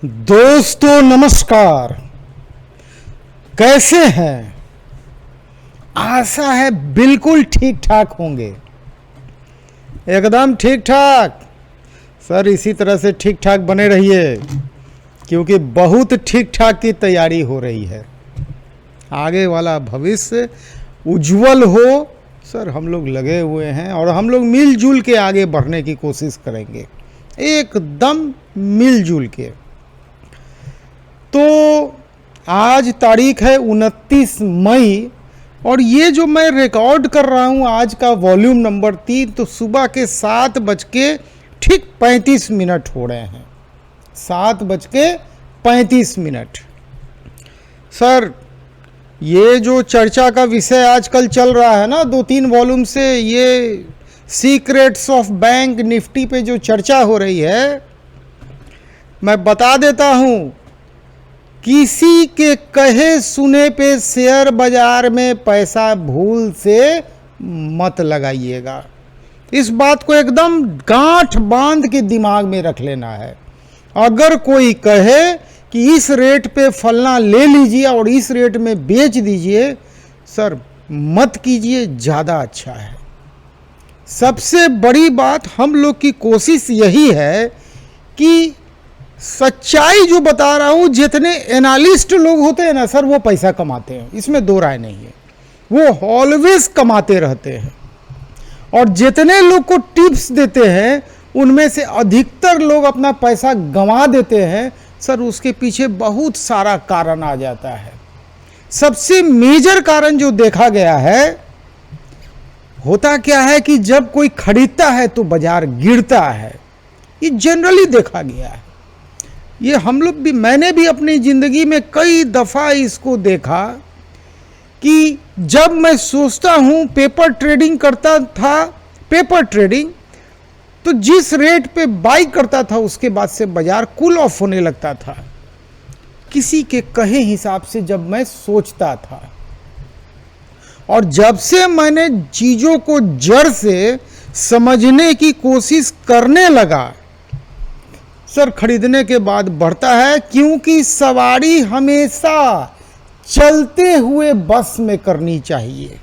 दोस्तों नमस्कार। कैसे हैं? आशा है बिल्कुल ठीक ठाक होंगे, एकदम ठीक ठाक। सर इसी तरह से ठीक ठाक बने रहिए, क्योंकि बहुत ठीक ठाक की तैयारी हो रही है। आगे वाला भविष्य उज्जवल हो। सर हम लोग लगे हुए हैं और हम लोग मिलजुल के आगे बढ़ने की कोशिश करेंगे, एकदम मिलजुल के। तो आज तारीख है 29 मई और ये जो मैं रिकॉर्ड कर रहा हूँ आज का वॉल्यूम नंबर 3, तो सुबह के 7:35 हो रहे हैं। 7:35। सर ये जो चर्चा का विषय आजकल चल रहा है ना 2-3 वॉल्यूम से, ये सीक्रेट्स ऑफ बैंक निफ्टी पे जो चर्चा हो रही है, मैं बता देता हूँ, किसी के कहे सुने पे शेयर बाजार में पैसा भूल से मत लगाइएगा। इस बात को एकदम गांठ बांध के दिमाग में रख लेना है। अगर कोई कहे कि इस रेट पे फलना ले लीजिए और इस रेट में बेच दीजिए, सर मत कीजिए, ज़्यादा अच्छा है। सबसे बड़ी बात हम लोग की कोशिश यही है कि सच्चाई जो बता रहा हूं, जितने एनालिस्ट लोग होते हैं ना सर, वो पैसा कमाते हैं, इसमें दो राय नहीं है। वो ऑलवेज कमाते रहते हैं। और जितने लोग को टिप्स देते हैं उनमें से अधिकतर लोग अपना पैसा गंवा देते हैं। सर उसके पीछे बहुत सारा कारण आ जाता है। सबसे मेजर कारण जो देखा गया है, होता क्या है कि जब कोई खरीदता है तो बाजार गिरता है। ये जनरली देखा गया है। ये हम लोग भी, मैंने भी अपनी ज़िंदगी में कई दफ़ा इसको देखा कि जब मैं सोचता हूँ, पेपर ट्रेडिंग करता था, पेपर ट्रेडिंग, तो जिस रेट पे बाई करता था उसके बाद से बाजार कूल ऑफ होने लगता था, किसी के कहे हिसाब से जब मैं सोचता था। और जब से मैंने चीज़ों को जड़ से समझने की कोशिश करने लगा, सर खरीदने के बाद बढ़ता है। क्योंकि सवारी हमेशा चलते हुए बस में करनी चाहिए।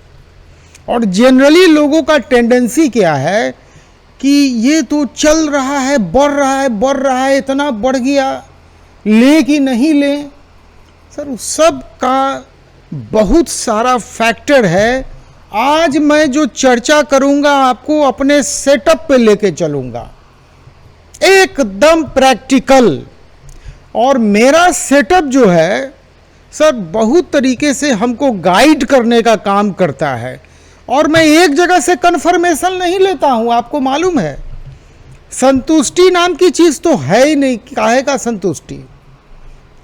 और जनरली लोगों का टेंडेंसी क्या है कि ये तो चल रहा है, बढ़ रहा है, इतना बढ़ गया, ले कि नहीं ले। सर उस सब का बहुत सारा फैक्टर है। आज मैं जो चर्चा करूंगा आपको अपने सेटअप पे लेके चलूंगा, एकदम प्रैक्टिकल। और मेरा सेटअप जो है सर बहुत तरीके से हमको गाइड करने का काम करता है। और मैं एक जगह से कन्फर्मेशन नहीं लेता हूं, आपको मालूम है। संतुष्टि नाम की चीज़ तो है ही नहीं। काहे का संतुष्टि?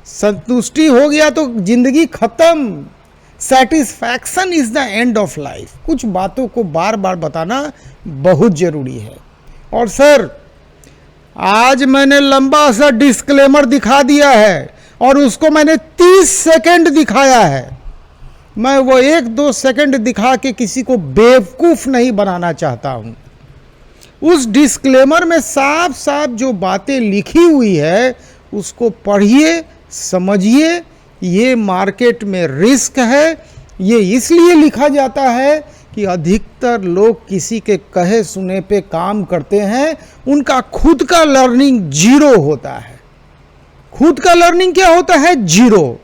संतुष्टि हो गया तो जिंदगी खत्म। Satisfaction is the end of life. कुछ बातों को बार बार बताना बहुत जरूरी है। और सर आज मैंने लंबा सा डिस्क्लेमर दिखा दिया है और उसको मैंने 30 सेकंड दिखाया है। मैं वो 1-2 सेकंड दिखा के किसी को बेवकूफ नहीं बनाना चाहता हूं। उस डिस्क्लेमर में साफ साफ जो बातें लिखी हुई है उसको पढ़िए, समझिए। ये मार्केट में रिस्क है। ये इसलिए लिखा जाता है कि अधिकतर लोग किसी के कहे सुने पे काम करते हैं। उनका खुद का लर्निंग जीरो होता है। खुद का लर्निंग क्या होता है? जीरो।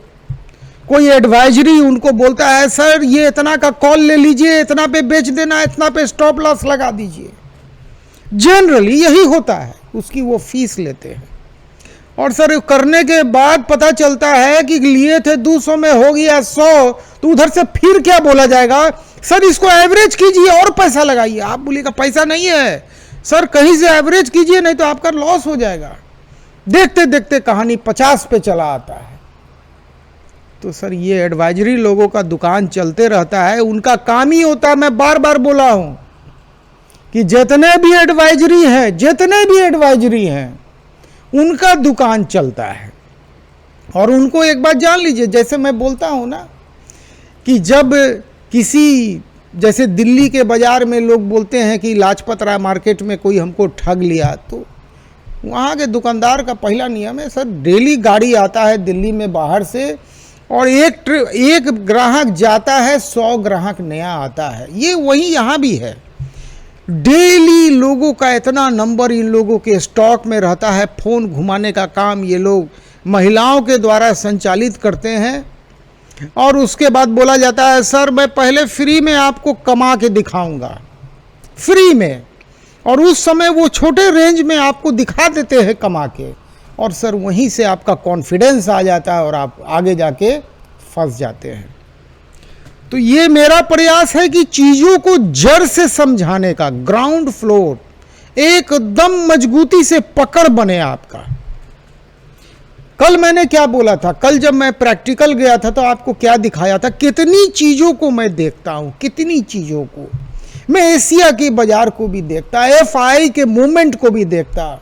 कोई एडवाइजरी उनको बोलता है, सर ये इतना का कॉल ले लीजिए, इतना पे बेच देना, इतना पे स्टॉप लॉस लगा दीजिए। जनरली यही होता है, उसकी वो फीस लेते हैं। और सर करने के बाद पता चलता है कि लिए थे 200 में हो गया 100, तो उधर से फिर क्या बोला जाएगा? सर इसको एवरेज कीजिए और पैसा लगाइए। आप बोलिएगा पैसा नहीं है सर, कहीं से एवरेज कीजिए, नहीं तो आपका लॉस हो जाएगा। देखते देखते कहानी 50 पे चला आता है। तो सर ये एडवाइजरी लोगों का दुकान चलते रहता है। उनका काम ही होता है, मैं बार बार बोला हूं कि जितने भी एडवाइजरी हैं उनका दुकान चलता है। और उनको एक बात जान लीजिए, जैसे मैं बोलता हूं ना कि जब किसी, जैसे दिल्ली के बाजार में लोग बोलते हैं कि लाजपत राय मार्केट में कोई हमको ठग लिया, तो वहाँ के दुकानदार का पहला नियम है सर, डेली गाड़ी आता है दिल्ली में बाहर से और एक ग्राहक जाता है, 100 ग्राहक नया आता है। ये वही यहाँ भी है, डेली लोगों का इतना नंबर इन लोगों के स्टॉक में रहता है। फ़ोन घुमाने का काम ये लोग महिलाओं के द्वारा संचालित करते हैं और उसके बाद बोला जाता है सर मैं पहले फ्री में आपको कमा के दिखाऊंगा, फ्री में, और उस समय वो छोटे रेंज में आपको दिखा देते हैं कमा के, और सर वहीं से आपका कॉन्फिडेंस आ जाता है और आप आगे जाके फंस जाते हैं। तो ये मेरा प्रयास है कि चीज़ों को जड़ से समझाने का, ग्राउंड फ्लोर एकदम मजबूती से पकड़ बने आपका। कल मैंने क्या बोला था, कल जब मैं प्रैक्टिकल गया था तो आपको क्या दिखाया था, कितनी चीज़ों को मैं देखता हूँ, कितनी चीज़ों को मैं एशिया के बाजार को भी देखता, एफआई के मूवमेंट को भी देखता,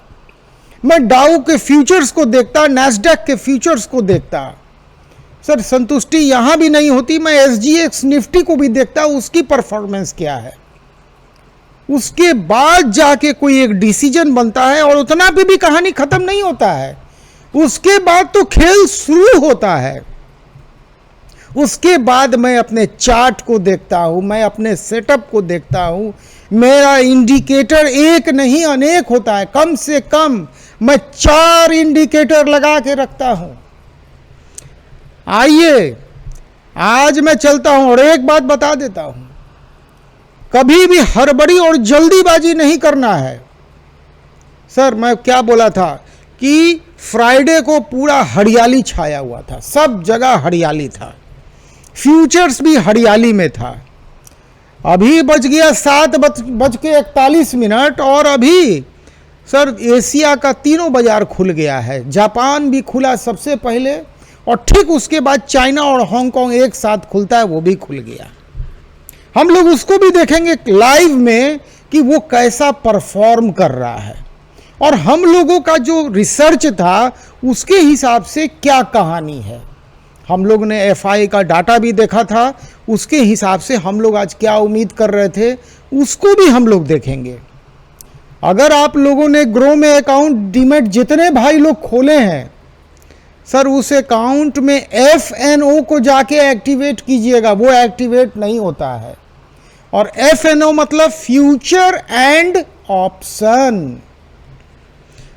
मैं डाउ के फ्यूचर्स को देखता, नैस्डैक के फ्यूचर्स को देखता। सर संतुष्टि यहाँ भी नहीं होती, मैं एसजीएक्स निफ्टी को भी देखता, उसकी परफॉर्मेंस क्या है, उसके बाद जाके कोई एक डिसीजन बनता है। और उतना पे भी कहानी खत्म नहीं होता है, उसके बाद तो खेल शुरू होता है। उसके बाद मैं अपने चार्ट को देखता हूं, मैं अपने सेटअप को देखता हूं। मेरा इंडिकेटर एक नहीं अनेक होता है, कम से कम मैं 4 इंडिकेटर लगा के रखता हूं। आइए आज मैं चलता हूं और एक बात बता देता हूं, कभी भी हड़बड़ी और जल्दीबाजी नहीं करना है। सर मैं क्या बोला था कि फ्राइडे को पूरा हरियाली छाया हुआ था, सब जगह हरियाली था, फ्यूचर्स भी हरियाली में था। अभी बज गया 7:41 और अभी सर एशिया का तीनों बाजार खुल गया है। जापान भी खुला सबसे पहले और ठीक उसके बाद चाइना और हांगकांग एक साथ खुलता है, वो भी खुल गया। हम लोग उसको भी देखेंगे लाइव में कि वो कैसा परफॉर्म कर रहा है और हम लोगों का जो रिसर्च था उसके हिसाब से क्या कहानी है। हम लोग ने एफआई का डाटा भी देखा था, उसके हिसाब से हम लोग आज क्या उम्मीद कर रहे थे उसको भी हम लोग देखेंगे। अगर आप लोगों ने ग्रो में अकाउंट डीमैट जितने भाई लोग खोले हैं सर, उस अकाउंट में एफएनओ को जाके एक्टिवेट कीजिएगा, वो एक्टिवेट नहीं होता है। और एफएनओ मतलब फ्यूचर एंड ऑप्शन।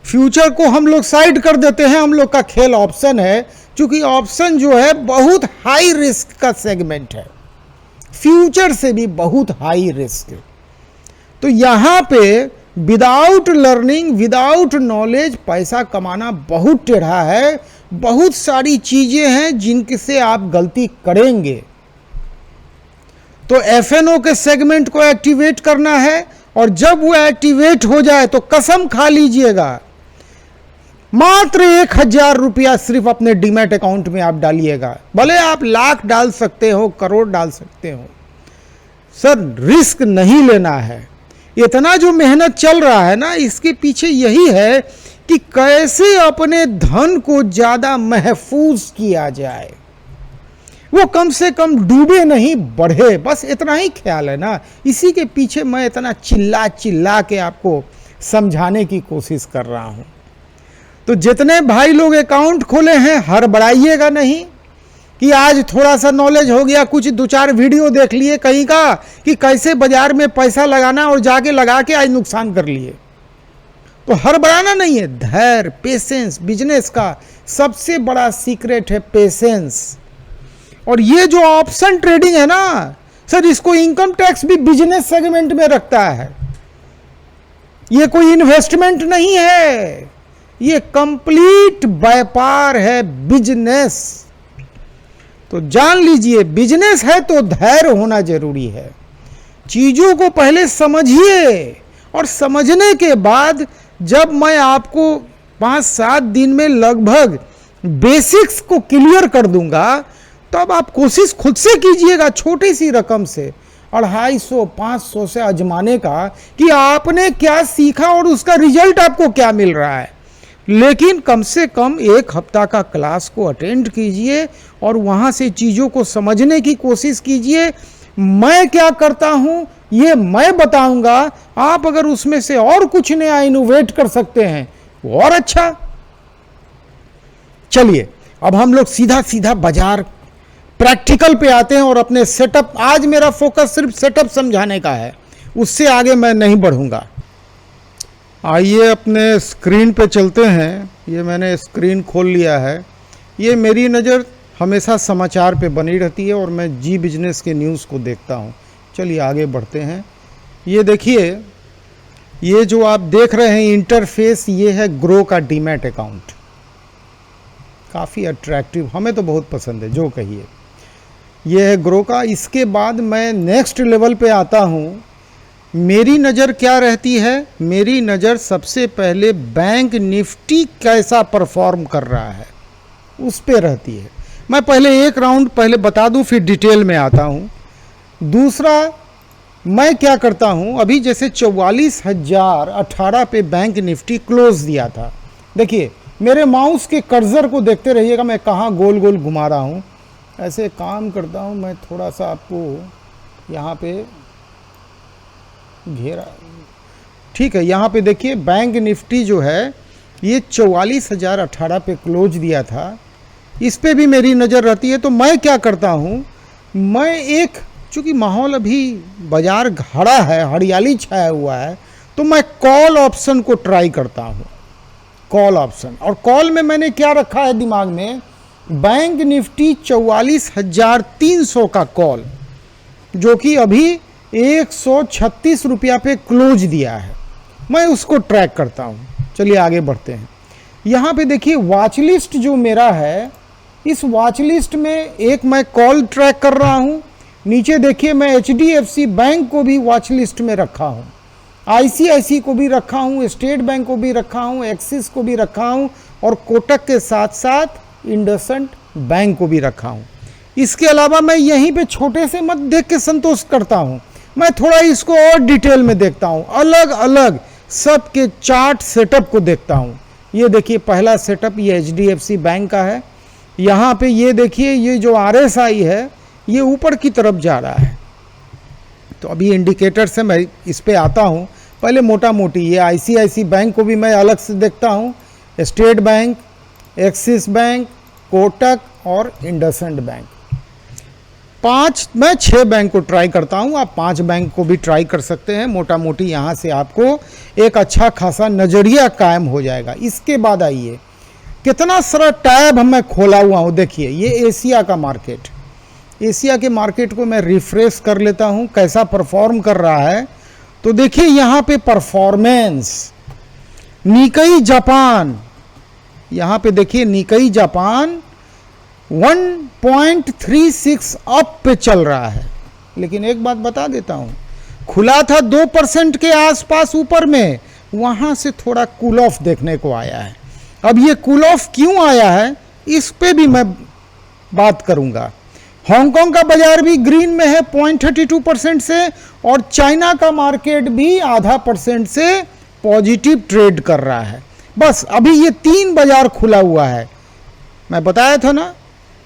फ्यूचर को हम लोग साइड कर देते हैं, हम लोग का खेल ऑप्शन है, क्योंकि ऑप्शन जो है बहुत हाई रिस्क का सेगमेंट है, फ्यूचर से भी बहुत हाई रिस्क। तो यहां पे विदाउट लर्निंग, विदाउट नॉलेज पैसा कमाना बहुत टेढ़ा है। बहुत सारी चीजें हैं जिनसे आप गलती करेंगे। तो एफएनओ के सेगमेंट को एक्टिवेट करना है और जब वो एक्टिवेट हो जाए तो कसम खा लीजिएगा, मात्र 1000 रुपया सिर्फ अपने डीमैट अकाउंट में आप डालिएगा। भले आप लाख डाल सकते हो, करोड़ डाल सकते हो, सर रिस्क नहीं लेना है। इतना जो मेहनत चल रहा है ना, इसके पीछे यही है कि कैसे अपने धन को ज्यादा महफूज किया जाए, वो कम से कम डूबे नहीं बढ़े, बस इतना ही ख्याल है ना। इसी के पीछे मैं इतना चिल्ला चिल्ला के आपको समझाने की कोशिश कर रहा हूं। तो जितने भाई लोग अकाउंट खोले हैं, हड़बड़ाइएगा नहीं कि आज थोड़ा सा नॉलेज हो गया, कुछ 2-4 वीडियो देख लिए कहीं का कि कैसे बाजार में पैसा लगाना और जाके लगा के आज नुकसान कर लिए। तो हड़बड़ाना नहीं है, धैर्य, पेशेंस। बिजनेस का सबसे बड़ा सीक्रेट है पेशेंस। और ये जो ऑप्शन ट्रेडिंग है ना सर, इसको इनकम टैक्स भी बिजनेस सेगमेंट में रखता है। ये कोई इन्वेस्टमेंट नहीं है, ये कंप्लीट व्यापार है, बिजनेस। तो जान लीजिए, बिजनेस है तो धैर्य होना जरूरी है। चीजों को पहले समझिए और समझने के बाद जब मैं आपको 5-7 दिन में लगभग बेसिक्स को क्लियर कर दूंगा, तब आप कोशिश खुद से कीजिएगा, छोटी सी रकम से 250-500 से आजमाने का कि आपने क्या सीखा और उसका रिजल्ट आपको क्या मिल रहा है। लेकिन कम से कम 1 हफ्ता का क्लास को अटेंड कीजिए और वहाँ से चीज़ों को समझने की कोशिश कीजिए। मैं क्या करता हूँ ये मैं बताऊंगा, आप अगर उसमें से और कुछ नया इनोवेट कर सकते हैं और अच्छा। चलिए अब हम लोग सीधा सीधा बाजार प्रैक्टिकल पे आते हैं और अपने सेटअप, आज मेरा फोकस सिर्फ सेटअप समझाने का है, उससे आगे मैं नहीं बढ़ूंगा। आइए अपने स्क्रीन पे चलते हैं। ये मैंने स्क्रीन खोल लिया है। ये मेरी नज़र हमेशा समाचार पे बनी रहती है और मैं जी बिजनेस के न्यूज़ को देखता हूँ। चलिए आगे बढ़ते हैं। ये देखिए, ये जो आप देख रहे हैं इंटरफेस, ये है ग्रो का डीमैट अकाउंट। काफ़ी अट्रैक्टिव, हमें तो बहुत पसंद है, जो कहिए। ये है ग्रो का। इसके बाद मैं नेक्स्ट लेवल पे आता हूँ। मेरी नज़र क्या रहती है? मेरी नज़र सबसे पहले बैंक निफ्टी कैसा परफॉर्म कर रहा है उस पे रहती है। मैं पहले एक राउंड पहले बता दूं, फिर डिटेल में आता हूँ। दूसरा, मैं क्या करता हूँ, अभी जैसे 44,018 पे बैंक निफ्टी क्लोज दिया था। देखिए मेरे माउस के कर्सर को देखते रहिएगा, मैं कहाँ गोल गोल घुमा रहा हूँ। ऐसे काम करता हूँ मैं, थोड़ा सा आपको यहाँ पे घेरा, ठीक है। यहाँ पे देखिए बैंक निफ्टी जो है ये 44,018 पे क्लोज दिया था। इस पे भी मेरी नज़र रहती है। तो मैं क्या करता हूँ, मैं चूँकि माहौल अभी बाजार घड़ा है, हरियाली छाया हुआ है, तो मैं कॉल ऑप्शन को ट्राई करता हूँ। कॉल ऑप्शन, और कॉल में मैंने क्या रखा है दिमाग में, बैंक निफ्टी 44,300 का कॉल, जो कि अभी 136 रुपया पे क्लोज दिया है, मैं उसको ट्रैक करता हूँ। चलिए आगे बढ़ते हैं। यहाँ पे देखिए वॉच लिस्ट जो मेरा है, इस वॉच लिस्ट में एक मैं कॉल ट्रैक कर रहा हूँ। नीचे देखिए मैं HDFC बैंक को भी वॉच लिस्ट में रखा हूँ, ICICI को भी रखा हूँ, स्टेट बैंक को भी रखा हूँ, एक्सिस को भी रखा हूँ, और कोटक के साथ साथ इंडसइंड बैंक को भी रखा हूँ। इसके अलावा मैं यहीं पे छोटे से मत देख के संतोष करता हूँ, मैं थोड़ा इसको और डिटेल में देखता हूँ, अलग अलग सबके चार्ट सेटअप को देखता हूँ। ये देखिए पहला सेटअप ये HDFC बैंक का है। यहाँ पे ये देखिए, ये जो RSI है ये ऊपर की तरफ जा रहा है। तो अभी इंडिकेटर से मैं इस पे आता हूँ। पहले मोटा मोटी ये ICICI बैंक को भी मैं अलग से देखता हूँ, state bank, axis bank, Kotak और इंडसइंड बैंक। मैं 6 बैंक को ट्राई करता हूँ, आप 5 बैंक को भी ट्राई कर सकते हैं। मोटा मोटी यहाँ से आपको एक अच्छा खासा नज़रिया कायम हो जाएगा। इसके बाद आइए, कितना सारा टैब मैं खोला हुआ हूँ। देखिए ये एशिया का मार्केट, एशिया के मार्केट को मैं रिफ्रेश कर लेता हूँ, कैसा परफॉर्म कर रहा है। तो देखिए यहाँ पे परफॉर्मेंस, निकाई जापान, यहाँ पे देखिए निकाई जापान 1.36 अप पे चल रहा है। लेकिन एक बात बता देता हूँ, खुला था 2% के आसपास ऊपर में, वहाँ से थोड़ा कूल ऑफ देखने को आया है। अब ये कूल ऑफ क्यों आया है इस पे भी मैं बात करूँगा। हांगकांग का बाजार भी ग्रीन में है 0.32% से, और चाइना का मार्केट भी 0.5% से पॉजिटिव ट्रेड कर रहा है। बस अभी ये 3 बाजार खुला हुआ है। मैं बताया था ना,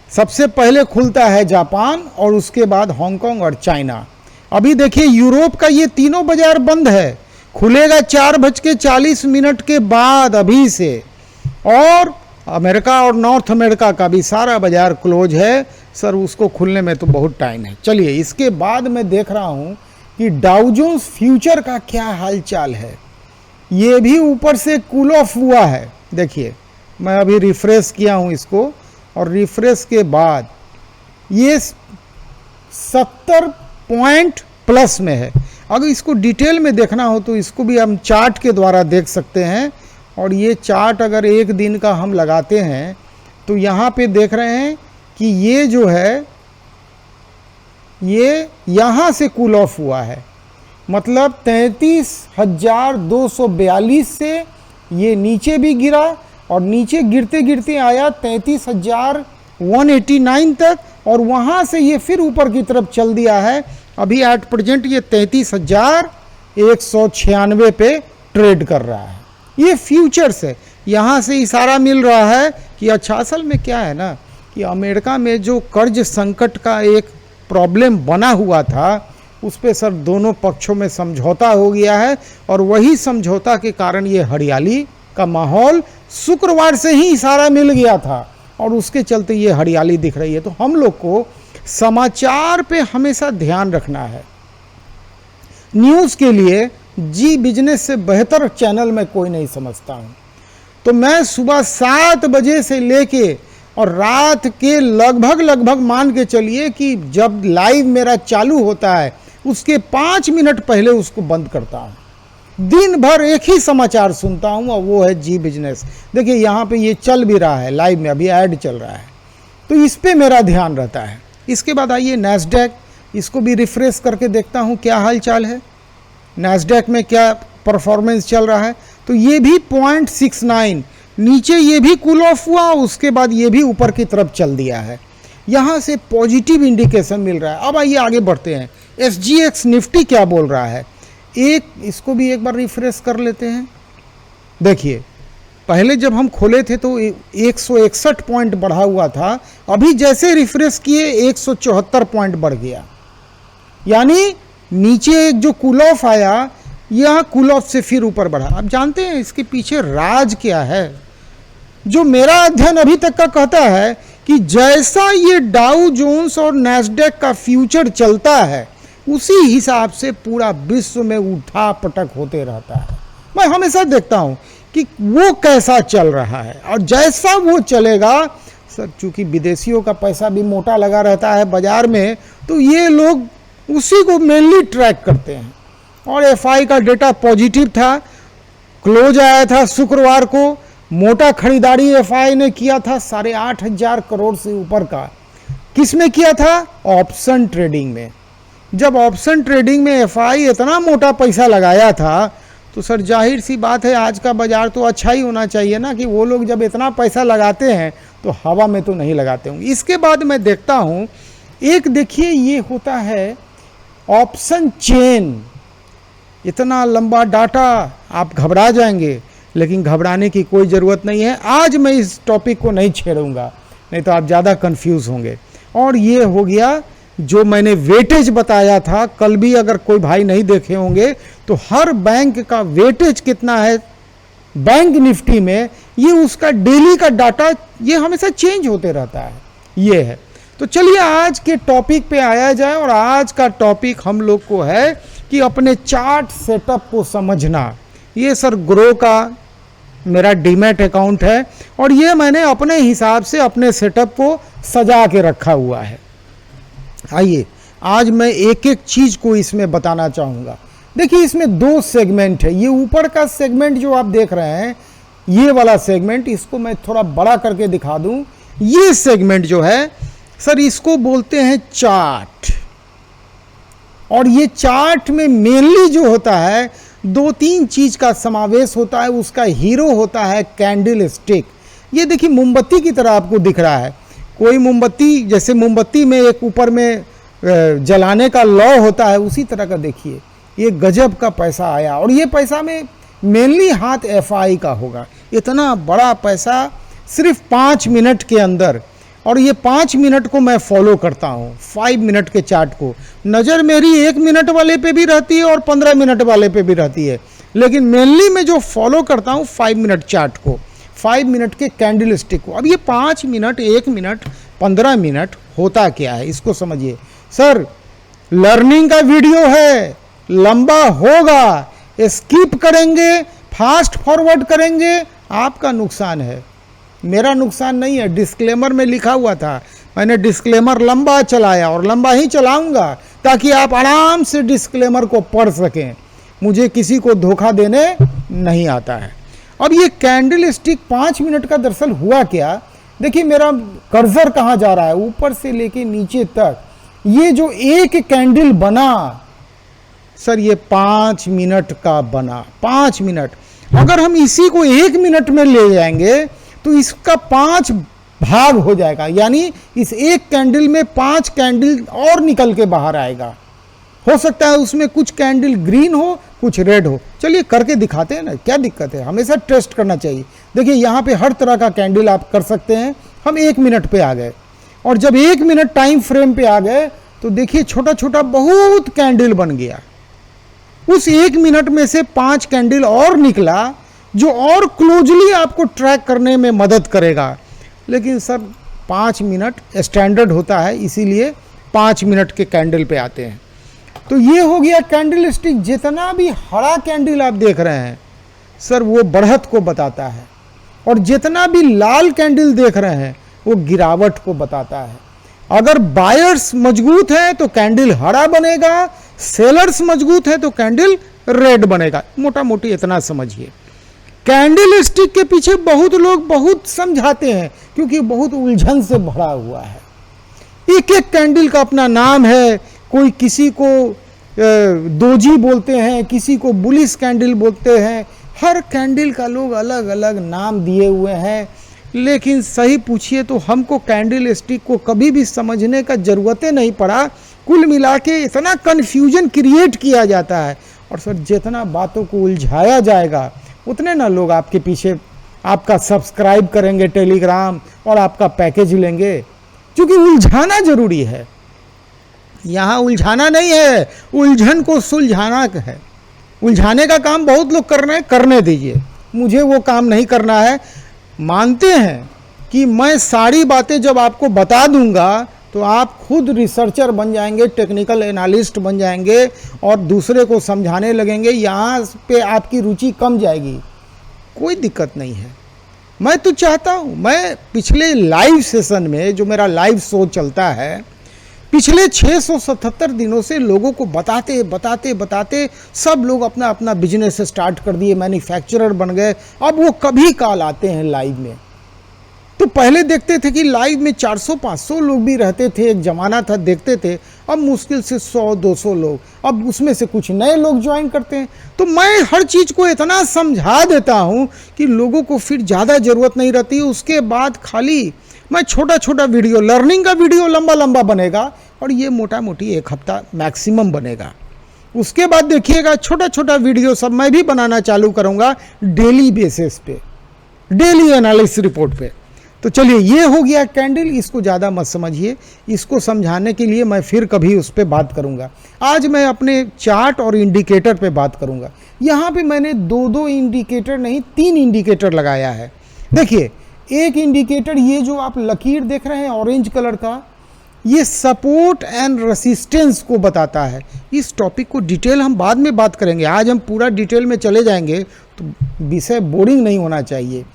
सबसे पहले खुलता है जापान और उसके बाद हांगकांग और चाइना। अभी देखिए यूरोप का ये तीनों बाजार बंद है, खुलेगा 4:40 के बाद अभी से, और अमेरिका और नॉर्थ अमेरिका का भी सारा बाजार क्लोज है। सर उसको खुलने में तो बहुत टाइम है। चलिए इसके बाद मैं देख रहा हूँ कि डाउ जोन्स फ्यूचर का क्या हालचाल है। ये भी ऊपर से कूल ऑफ हुआ है। देखिए मैं अभी रिफ्रेश किया हूँ इसको, और रिफ्रेश के बाद ये 70 पॉइंट प्लस में है। अगर इसको डिटेल में देखना हो तो इसको भी हम चार्ट के द्वारा देख सकते हैं। और ये चार्ट अगर एक दिन का हम लगाते हैं तो यहाँ पे देख रहे हैं कि ये जो है ये यहाँ से कूल ऑफ हुआ है, मतलब 33,242 से ये नीचे भी गिरा, और नीचे गिरते गिरते आया 33,189 तक, और वहाँ से ये फिर ऊपर की तरफ चल दिया है। अभी एट प्रेजेंट ये 33,196 पे ट्रेड कर रहा है। ये फ्यूचर्स है। यहाँ से इशारा मिल रहा है कि अच्छा, असल में क्या है ना कि अमेरिका में जो कर्ज संकट का एक प्रॉब्लम बना हुआ था, उस पे सर दोनों पक्षों में समझौता हो गया है, और वही समझौता के कारण ये हरियाली का माहौल शुक्रवार से ही इशारा मिल गया था और उसके चलते ये हरियाली दिख रही है। तो हम लोग को समाचार पे हमेशा ध्यान रखना है। न्यूज़ के लिए जी बिजनेस से बेहतर चैनल मैं कोई नहीं समझता हूँ। तो मैं सुबह 7 बजे से लेके और रात के लगभग मान के चलिए कि जब लाइव मेरा चालू होता है उसके 5 मिनट पहले उसको बंद करता हूँ। दिन भर एक ही समाचार सुनता हूँ और वो है जी बिजनेस। देखिए यहाँ पे ये चल भी रहा है, लाइव में अभी ऐड चल रहा है, तो इस पे मेरा ध्यान रहता है। इसके बाद आइए नैस्डैक, इसको भी रिफ्रेश करके देखता हूँ क्या हाल चाल है, नैस्डैक में क्या परफॉर्मेंस चल रहा है। तो ये भी 0.69 नीचे ये भी कूल ऑफ हुआ, उसके बाद ये भी ऊपर की तरफ चल दिया है। यहाँ से पॉजिटिव इंडिकेशन मिल रहा है। अब आइए आगे बढ़ते हैं। SGX निफ्टी क्या बोल रहा है, इसको भी एक बार रिफ्रेश कर लेते हैं। देखिए पहले जब हम खोले थे तो 161 पॉइंट बढ़ा हुआ था, अभी जैसे रिफ्रेश किए 174 पॉइंट बढ़ गया। यानी नीचे एक जो कूल ऑफ आया, यह कूल ऑफ से फिर ऊपर बढ़ा। आप जानते हैं इसके पीछे राज क्या है? जो मेरा अध्ययन अभी तक का कहता है कि जैसा ये डाउ जोन्स और नैस्डैक का फ्यूचर चलता है उसी हिसाब से पूरा विश्व में उठा पटक होते रहता है। मैं हमेशा देखता हूं कि वो कैसा चल रहा है और जैसा वो चलेगा। सर चूंकि विदेशियों का पैसा भी मोटा लगा रहता है बाजार में, तो ये लोग उसी को मेनली ट्रैक करते हैं। और FI का डेटा पॉजिटिव था, क्लोज आया था शुक्रवार को, मोटा खरीदारी FI ने किया था 8,500 करोड़ से ऊपर का। किस में किया था? ऑप्शन ट्रेडिंग में। जब ऑप्शन ट्रेडिंग में FI इतना मोटा पैसा लगाया था तो सर जाहिर सी बात है आज का बाजार तो अच्छा ही होना चाहिए ना, कि वो लोग जब इतना पैसा लगाते हैं तो हवा में तो नहीं लगाते होंगे। इसके बाद मैं देखता हूँ एक, देखिए ये होता है ऑप्शन चेन। इतना लंबा डाटा, आप घबरा जाएंगे, लेकिन घबराने की कोई ज़रूरत नहीं है। आज मैं इस टॉपिक को नहीं छेड़ूंगा, नहीं तो आप ज़्यादा कंफ्यूज होंगे। और ये हो गया जो मैंने वेटेज बताया था कल भी, अगर कोई भाई नहीं देखे होंगे तो हर बैंक का वेटेज कितना है बैंक निफ्टी में, ये उसका डेली का डाटा ये हमेशा चेंज होते रहता है, ये है। तो चलिए आज के टॉपिक पे आया जाए। और आज का टॉपिक हम लोग को है कि अपने चार्ट सेटअप को समझना। ये सर ग्रो का मेरा डीमैट अकाउंट है और ये मैंने अपने हिसाब से अपने सेटअप को सजा के रखा हुआ है। आइए आज मैं एक एक चीज़ को इसमें बताना चाहूँगा। देखिए इसमें 2 सेगमेंट है। ये ऊपर का सेगमेंट जो आप देख रहे हैं, ये वाला सेगमेंट, इसको मैं थोड़ा बड़ा करके दिखा दूँ। ये सेगमेंट जो है सर इसको बोलते हैं चार्ट। और ये चार्ट में मेनली जो होता है 2-3 चीज का समावेश होता है। उसका हीरो होता है कैंडल स्टिक। ये देखिए मोमबत्ती की तरह आपको दिख रहा है। कोई मोमबत्ती, जैसे मोमबत्ती में एक ऊपर में जलाने का लौ होता है, उसी तरह का देखिए ये गजब का पैसा आया। और ये पैसा में मेनली हाथ FI का होगा। इतना बड़ा पैसा सिर्फ 5 मिनट के अंदर। और ये 5 मिनट को मैं फॉलो करता हूँ, 5 मिनट के चार्ट को। नज़र मेरी 1 मिनट वाले पे भी रहती है और 15 मिनट वाले पे भी रहती है, लेकिन मेनली मैं जो फॉलो करता हूँ 5 मिनट चार्ट को, 5 मिनट के कैंडल स्टिक को। अब ये 5 मिनट, 1 मिनट, 15 मिनट होता क्या है इसको समझिए। सर लर्निंग का वीडियो है, लंबा होगा, स्किप करेंगे, फास्ट फॉरवर्ड करेंगे, आपका नुकसान है, मेरा नुकसान नहीं है। डिस्क्लेमर में लिखा हुआ था, मैंने डिस्क्लेमर लंबा चलाया और लंबा ही चलाऊंगा ताकि आप आराम से डिस्क्लेमर को पढ़ सकें। मुझे किसी को धोखा देने नहीं आता है। अब ये कैंडल स्टिक 5 मिनट का दरअसल हुआ क्या, देखिए मेरा कर्सर कहाँ जा रहा है, ऊपर से लेके नीचे तक। ये जो एक कैंडल बना सर, ये 5 मिनट का बना, 5 मिनट। अगर हम इसी को 1 मिनट में ले जाएंगे तो इसका 5 भाग हो जाएगा, यानी इस एक कैंडल में 5 कैंडल और निकल के बाहर आएगा। हो सकता है उसमें कुछ कैंडल ग्रीन हो, कुछ रेड हो। चलिए करके दिखाते हैं ना, क्या दिक्कत है, हमेशा टेस्ट करना चाहिए। देखिए यहाँ पे हर तरह का कैंडल आप कर सकते हैं। हम 1 मिनट पे आ गए और जब 1 मिनट टाइम फ्रेम पे आ गए तो देखिए छोटा छोटा बहुत कैंडल बन गया। उस 1 मिनट में से 5 कैंडल और निकला जो और क्लोजली आपको ट्रैक करने में मदद करेगा। लेकिन सर 5 मिनट स्टैंडर्ड होता है, इसीलिए 5 मिनट के कैंडल पे आते हैं। तो ये हो गया कैंडल स्टिक। जितना भी हरा कैंडल आप देख रहे हैं सर वो बढ़त को बताता है, और जितना भी लाल कैंडल देख रहे हैं वो गिरावट को बताता है। अगर बायर्स मजबूत हैं तो कैंडल हरा बनेगा, सेलर्स मजबूत हैं तो कैंडल रेड बनेगा। मोटा मोटी इतना समझिए। कैंडल स्टिक के पीछे बहुत लोग बहुत समझाते हैं, क्योंकि बहुत उलझन से भरा हुआ है। एक एक कैंडल का अपना नाम है। कोई किसी को दोजी बोलते हैं, किसी को बुलिश कैंडल बोलते हैं। हर कैंडल का लोग अलग अलग नाम दिए हुए हैं। लेकिन सही पूछिए तो हमको कैंडल स्टिक को कभी भी समझने का ज़रूरत नहीं पड़ा। कुल मिला के इतना कन्फ्यूजन क्रिएट किया जाता है, और सर जितना बातों को उलझाया जाएगा उतने ना लोग आपके पीछे आपका सब्सक्राइब करेंगे टेलीग्राम और आपका पैकेज लेंगे। क्योंकि उलझाना ज़रूरी है। यहाँ उलझाना नहीं है, उलझन को सुलझाना है। उलझाने का काम बहुत लोग कर रहे हैं, करने दीजिए, मुझे वो काम नहीं करना है। मानते हैं कि मैं सारी बातें जब आपको बता दूंगा तो आप खुद रिसर्चर बन जाएंगे, टेक्निकल एनालिस्ट बन जाएंगे और दूसरे को समझाने लगेंगे। यहाँ पे आपकी रुचि कम जाएगी, कोई दिक्कत नहीं है। मैं तो चाहता हूँ, मैं पिछले लाइव सेशन में जो मेरा लाइव शो चलता है, पिछले 677 दिनों से लोगों को बताते बताते बताते सब लोग अपना अपना बिजनेस स्टार्ट कर दिए, मैन्युफैक्चरर बन गए। अब वो कभी काल आते हैं लाइव में। तो पहले देखते थे कि लाइव में 400-500 लोग भी रहते थे, एक ज़माना था देखते थे। अब मुश्किल से 100-200 लोग, अब उसमें से कुछ नए लोग ज्वाइन करते हैं। तो मैं हर चीज़ को इतना समझा देता हूँ कि लोगों को फिर ज़्यादा ज़रूरत नहीं रहती। उसके बाद खाली मैं छोटा छोटा वीडियो, लर्निंग का वीडियो लंबा लंबा बनेगा, और ये मोटा मोटी 1 हफ्ता मैक्सिमम बनेगा। उसके बाद देखिएगा छोटा छोटा वीडियो सब मैं भी बनाना चालू करूँगा डेली बेसिस पे, डेली एनालिसिस रिपोर्ट पे। तो चलिए, ये हो गया कैंडल। इसको ज़्यादा मत समझिए, इसको समझाने के लिए मैं फिर कभी उस पर बात करूँगा। आज मैं अपने चार्ट और इंडिकेटर पे बात करूँगा। यहाँ पे मैंने 2-2 इंडिकेटर नहीं 3 इंडिकेटर लगाया है। देखिए, एक इंडिकेटर ये जो आप लकीर देख रहे हैं ऑरेंज कलर का, ये सपोर्ट एंड रेसिस्टेंस को बताता है। इस टॉपिक को डिटेल हम बाद में बात करेंगे, आज हम पूरा डिटेल में चले जाएंगे तो विषय बोरिंग नहीं होना चाहिए।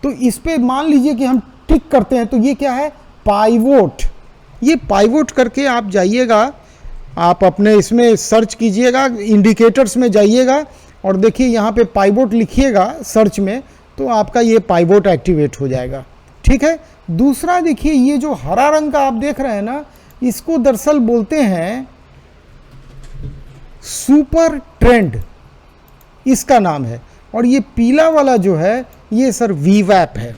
तो इस पे मान लीजिए कि हम टिक करते हैं, तो ये क्या है, पाइवोट। ये पाइवोट करके आप जाइएगा, आप अपने इसमें सर्च कीजिएगा, इंडिकेटर्स में जाइएगा और देखिए यहाँ पे पाइवोट लिखिएगा सर्च में, तो आपका ये पाइवोट एक्टिवेट हो जाएगा। ठीक है। दूसरा देखिए, ये जो हरा रंग का आप देख रहे हैं ना, इसको दरअसल बोलते हैं सुपर ट्रेंड, इसका नाम है। और ये पीला वाला जो है ये सर वीवैप है।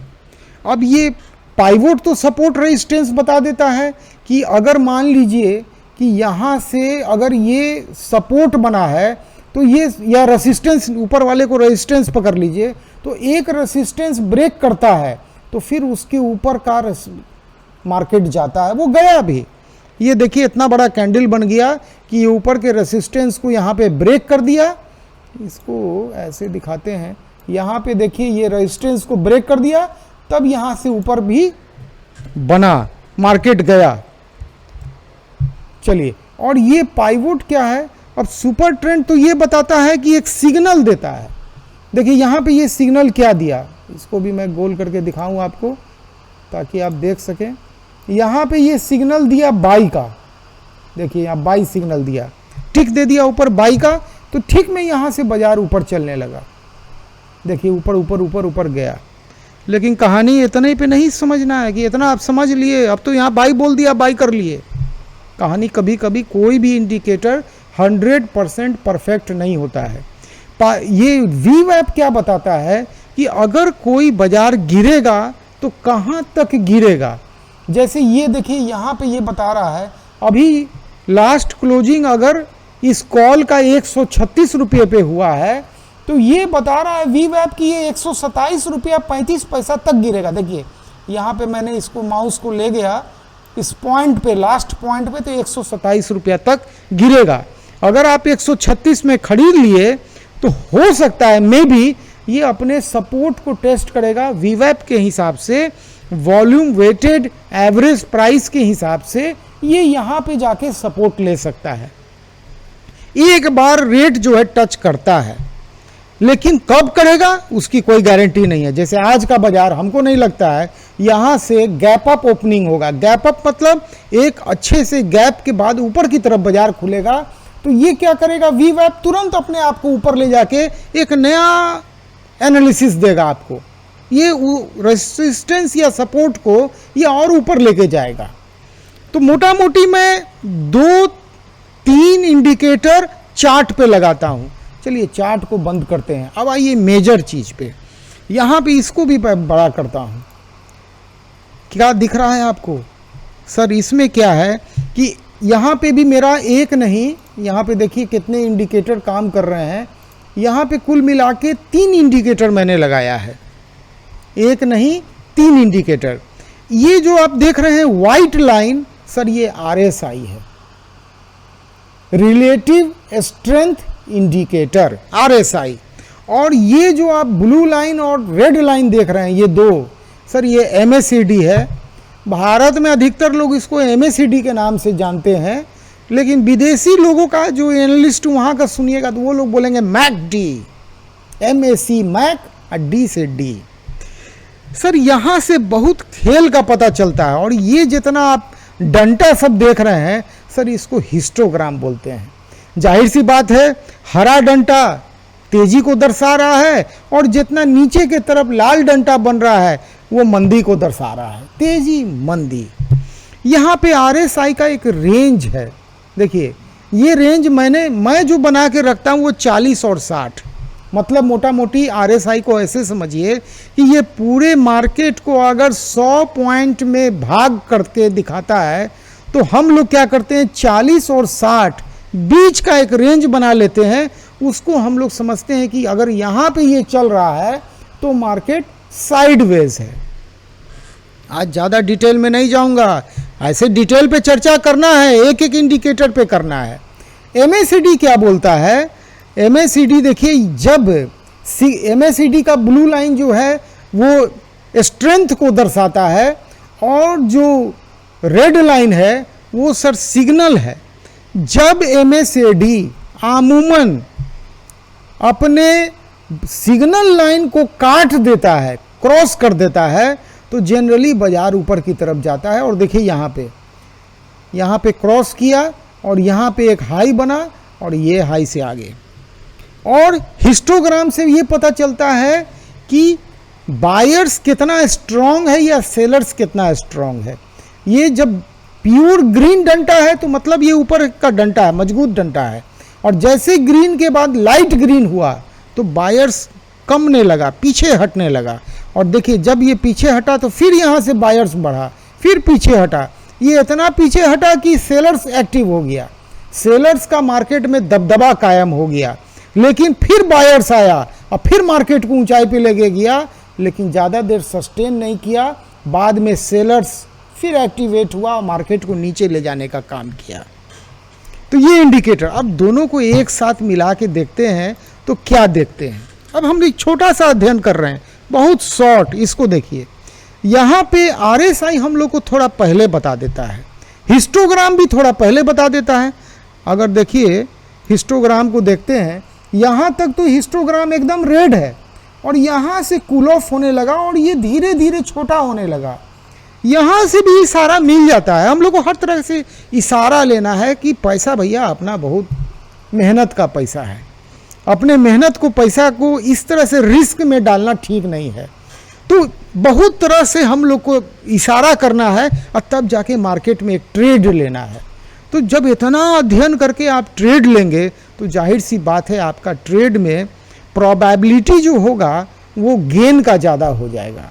अब ये पाइवोट तो सपोर्ट रेजिस्टेंस बता देता है कि अगर मान लीजिए कि यहाँ से अगर ये सपोर्ट बना है तो ये, या रेसिस्टेंस, ऊपर वाले को रेजिस्टेंस पकड़ लीजिए, तो एक रेसिस्टेंस ब्रेक करता है तो फिर उसके ऊपर का मार्केट जाता है। वो गया भी, ये देखिए इतना बड़ा कैंडल बन गया कि ये ऊपर के रेसिस्टेंस को यहाँ पे ब्रेक कर दिया। इसको ऐसे दिखाते हैं, यहाँ पे देखिए ये रेजिस्टेंस को ब्रेक कर दिया, तब यहाँ से ऊपर भी बना, मार्केट गया। चलिए, और ये पाइवोट क्या है, अब सुपर ट्रेंड तो ये बताता है कि एक सिग्नल देता है। देखिए यहाँ पे ये सिग्नल क्या दिया, इसको भी मैं गोल करके दिखाऊं आपको ताकि आप देख सकें। यहाँ पे ये सिग्नल दिया बाई का, देखिए यहाँ बाई सिग्नल दिया, टिक दे दिया ऊपर बाई का, तो ठीक में यहाँ से बाजार ऊपर चलने लगा। देखिए ऊपर ऊपर ऊपर ऊपर गया। लेकिन कहानी इतने पे नहीं समझना है कि इतना आप समझ लिए, अब तो यहाँ बाई बोल दिया, बाई कर लिए। कहानी कभी कभी कोई भी इंडिकेटर 100% परफेक्ट नहीं होता है। ये वीवैप क्या बताता है कि अगर कोई बाजार गिरेगा तो कहाँ तक गिरेगा। जैसे ये देखिए यहाँ पे ये बता रहा है, अभी लास्ट क्लोजिंग अगर इस कॉल का 136 रुपये पे हुआ है, तो ये बता रहा है वीवैप की ये 127 रुपया 35 पैसा तक गिरेगा। देखिए यहाँ पे मैंने इसको माउस को ले गया इस पॉइंट पे, लास्ट पॉइंट पे, तो 127 रुपया तक गिरेगा। अगर आप 136 में खरीद लिए तो हो सकता है मे बी ये अपने सपोर्ट को टेस्ट करेगा वीवैप के हिसाब से, वॉल्यूम वेटेड एवरेज प्राइस के हिसाब से ये यहाँ पे जाके सपोर्ट ले सकता है। एक बार रेट जो है टच करता है, लेकिन कब करेगा उसकी कोई गारंटी नहीं है। जैसे आज का बाजार हमको नहीं लगता है यहाँ से गैप अप ओपनिंग होगा। गैप अप मतलब एक अच्छे से गैप के बाद ऊपर की तरफ बाजार खुलेगा, तो ये क्या करेगा, वीवैप तुरंत अपने आप को ऊपर ले जाके एक नया एनालिसिस देगा आपको। ये रेजिस्टेंस या सपोर्ट को ये और ऊपर लेके जाएगा। तो मोटा मोटी मैं 2-3 इंडिकेटर चार्ट पे लगाता हूं। चलिए चार्ट को बंद करते हैं, अब आइए मेजर चीज पे। यहां पे इसको भी बड़ा करता हूं। क्या दिख रहा है आपको? सर इसमें क्या है कि यहाँ पे भी मेरा एक नहीं, यहाँ पे देखिए कितने इंडिकेटर काम कर रहे हैं। यहाँ पे कुल मिला के 3 इंडिकेटर मैंने लगाया है, एक नहीं 3 इंडिकेटर। ये जो आप देख रहे हैं वाइट लाइन, सर ये RSI है, रिलेटिव स्ट्रेंथ इंडिकेटर RSI। और ये जो आप ब्लू लाइन और रेड लाइन देख रहे हैं ये दो, सर ये MACD है। भारत में अधिकतर लोग इसको MACD के नाम से जानते हैं, लेकिन विदेशी लोगों का जो एनालिस्ट वहाँ का सुनिएगा तो वो लोग बोलेंगे MACD, MAC मैक और D से D। सर यहाँ से बहुत खेल का पता चलता है। और ये जितना आप डंटा सब देख रहे हैं सर इसको हिस्टोग्राम बोलते हैं। जाहिर सी बात है हरा डंटा तेजी को दर्शा रहा है और जितना नीचे के तरफ लाल डंटा बन रहा है वो मंदी को दर्शा रहा है, तेजी मंदी। यहाँ पे RSI का एक रेंज है, देखिए ये रेंज मैं जो बना के रखता हूँ वो 40 और 60, मतलब मोटा मोटी RSI को ऐसे समझिए कि ये पूरे मार्केट को अगर 100 पॉइंट में भाग करके दिखाता है तो हम लोग क्या करते हैं 40 और 60 बीच का एक रेंज बना लेते हैं। उसको हम लोग समझते हैं कि अगर यहाँ पे ये चल रहा है तो मार्केट साइडवेज है। आज ज़्यादा डिटेल में नहीं जाऊंगा, ऐसे डिटेल पे चर्चा करना है, एक एक इंडिकेटर पे करना है। MACD क्या बोलता है? MACD देखिए, जब MACD का ब्लू लाइन जो है वो स्ट्रेंथ को दर्शाता है और जो रेड लाइन है वो सर सिग्नल है। जब MACD आमूमन अपने सिग्नल लाइन को काट देता है, क्रॉस कर देता है, तो जनरली बाजार ऊपर की तरफ जाता है। और देखिए यहाँ पे क्रॉस किया और यहाँ पे एक हाई बना और ये हाई से आगे। और हिस्टोग्राम से ये पता चलता है कि बायर्स कितना स्ट्रांग है या सेलर्स कितना स्ट्रांग है। ये जब प्योर ग्रीन डंटा है तो मतलब ये ऊपर का डंटा है, मजबूत डंटा है। और जैसे ग्रीन के बाद लाइट ग्रीन हुआ तो बायर्स कमने लगा, पीछे हटने लगा। और देखिए जब ये पीछे हटा तो फिर यहाँ से बायर्स बढ़ा, फिर पीछे हटा, ये इतना पीछे हटा कि सेलर्स एक्टिव हो गया, सेलर्स का मार्केट में दबदबा कायम हो गया। लेकिन फिर बायर्स आया और फिर मार्केट को ऊंचाई पे लेके गया, लेकिन ज़्यादा देर सस्टेन नहीं किया। बाद में सेलर्स फिर एक्टिवेट हुआ और मार्केट को नीचे ले जाने का काम किया। तो ये इंडिकेटर, अब दोनों को एक साथ मिला के देखते हैं तो क्या देखते हैं। अब हम एक छोटा सा अध्ययन कर रहे हैं, बहुत शॉर्ट, इसको देखिए। यहाँ पे RSI हम लोग को थोड़ा पहले बता देता है, हिस्टोग्राम भी थोड़ा पहले बता देता है। अगर देखिए हिस्टोग्राम को देखते हैं, यहाँ तक तो हिस्टोग्राम एकदम रेड है और यहाँ से कूल ऑफ होने लगा और ये धीरे धीरे छोटा होने लगा। यहाँ से भी इशारा मिल जाता है। हम लोग को हर तरह से इशारा लेना है कि पैसा भैया अपना बहुत मेहनत का पैसा है, अपने मेहनत को, पैसा को इस तरह से रिस्क में डालना ठीक नहीं है। तो बहुत तरह से हम लोग को इशारा करना है और तब जाके मार्केट में एक ट्रेड लेना है। तो जब इतना अध्ययन करके आप ट्रेड लेंगे तो जाहिर सी बात है आपका ट्रेड में प्रोबेबिलिटी जो होगा वो गेन का ज़्यादा हो जाएगा,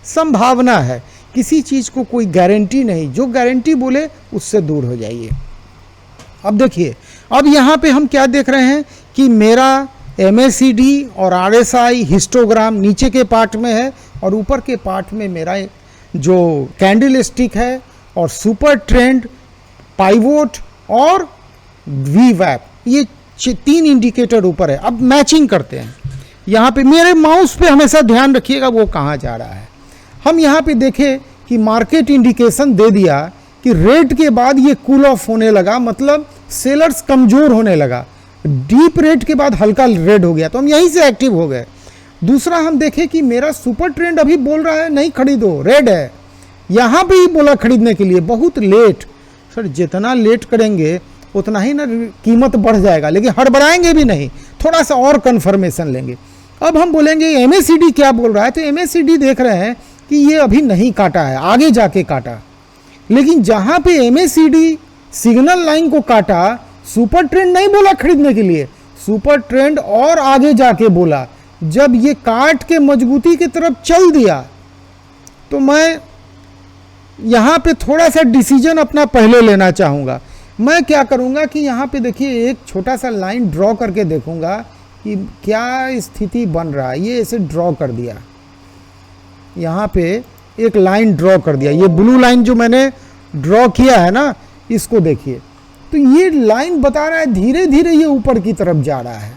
संभावना है। किसी चीज़ को कोई गारंटी नहीं, जो गारंटी बोले उससे दूर हो जाइए। अब देखिए, अब यहाँ पे हम क्या देख रहे हैं कि मेरा MACD और RSI हिस्टोग्राम नीचे के पार्ट में है और ऊपर के पार्ट में मेरा जो कैंडल स्टिक है और सुपर ट्रेंड, पाइवोट और वीवैप, ये 3 इंडिकेटर ऊपर है। अब मैचिंग करते हैं। यहाँ पे मेरे माउस पे हमेशा ध्यान रखिएगा वो कहाँ जा रहा है। हम यहाँ पे देखें कि मार्केट इंडिकेशन दे दिया कि रेड के बाद ये कूल ऑफ होने लगा, मतलब सेलर्स कमज़ोर होने लगा। डीप रेड के बाद हल्का रेड हो गया तो हम यहीं से एक्टिव हो गए। दूसरा हम देखें कि मेरा सुपर ट्रेंड अभी बोल रहा है नहीं खरीदो, रेड है, यहाँ पे ही बोला खरीदने के लिए, बहुत लेट। सर जितना लेट करेंगे उतना ही ना कीमत बढ़ जाएगा, लेकिन हड़बड़ाएंगे भी नहीं, थोड़ा सा और कन्फर्मेशन लेंगे। अब हम बोलेंगे एमएसीडी क्या बोल रहा है, तो एमएसीडी देख रहे हैं कि ये अभी नहीं काटा है, आगे जाके काटा। लेकिन जहाँ पे एमएसीडी सिग्नल लाइन को काटा, सुपर ट्रेंड नहीं बोला खरीदने के लिए, सुपर ट्रेंड और आगे जाके बोला। जब ये काट के मजबूती की तरफ चल दिया तो मैं यहाँ पे थोड़ा सा डिसीजन अपना पहले लेना चाहूँगा। मैं क्या करूँगा कि यहाँ पे देखिए एक छोटा सा लाइन ड्रॉ करके देखूँगा कि क्या स्थिति बन रहा है। ये ऐसे ड्रॉ कर दिया, यहाँ पे एक लाइन ड्रॉ कर दिया, ये ब्लू लाइन जो मैंने ड्रॉ किया है ना, इसको देखिए तो ये लाइन बता रहा है धीरे धीरे ये ऊपर की तरफ जा रहा है।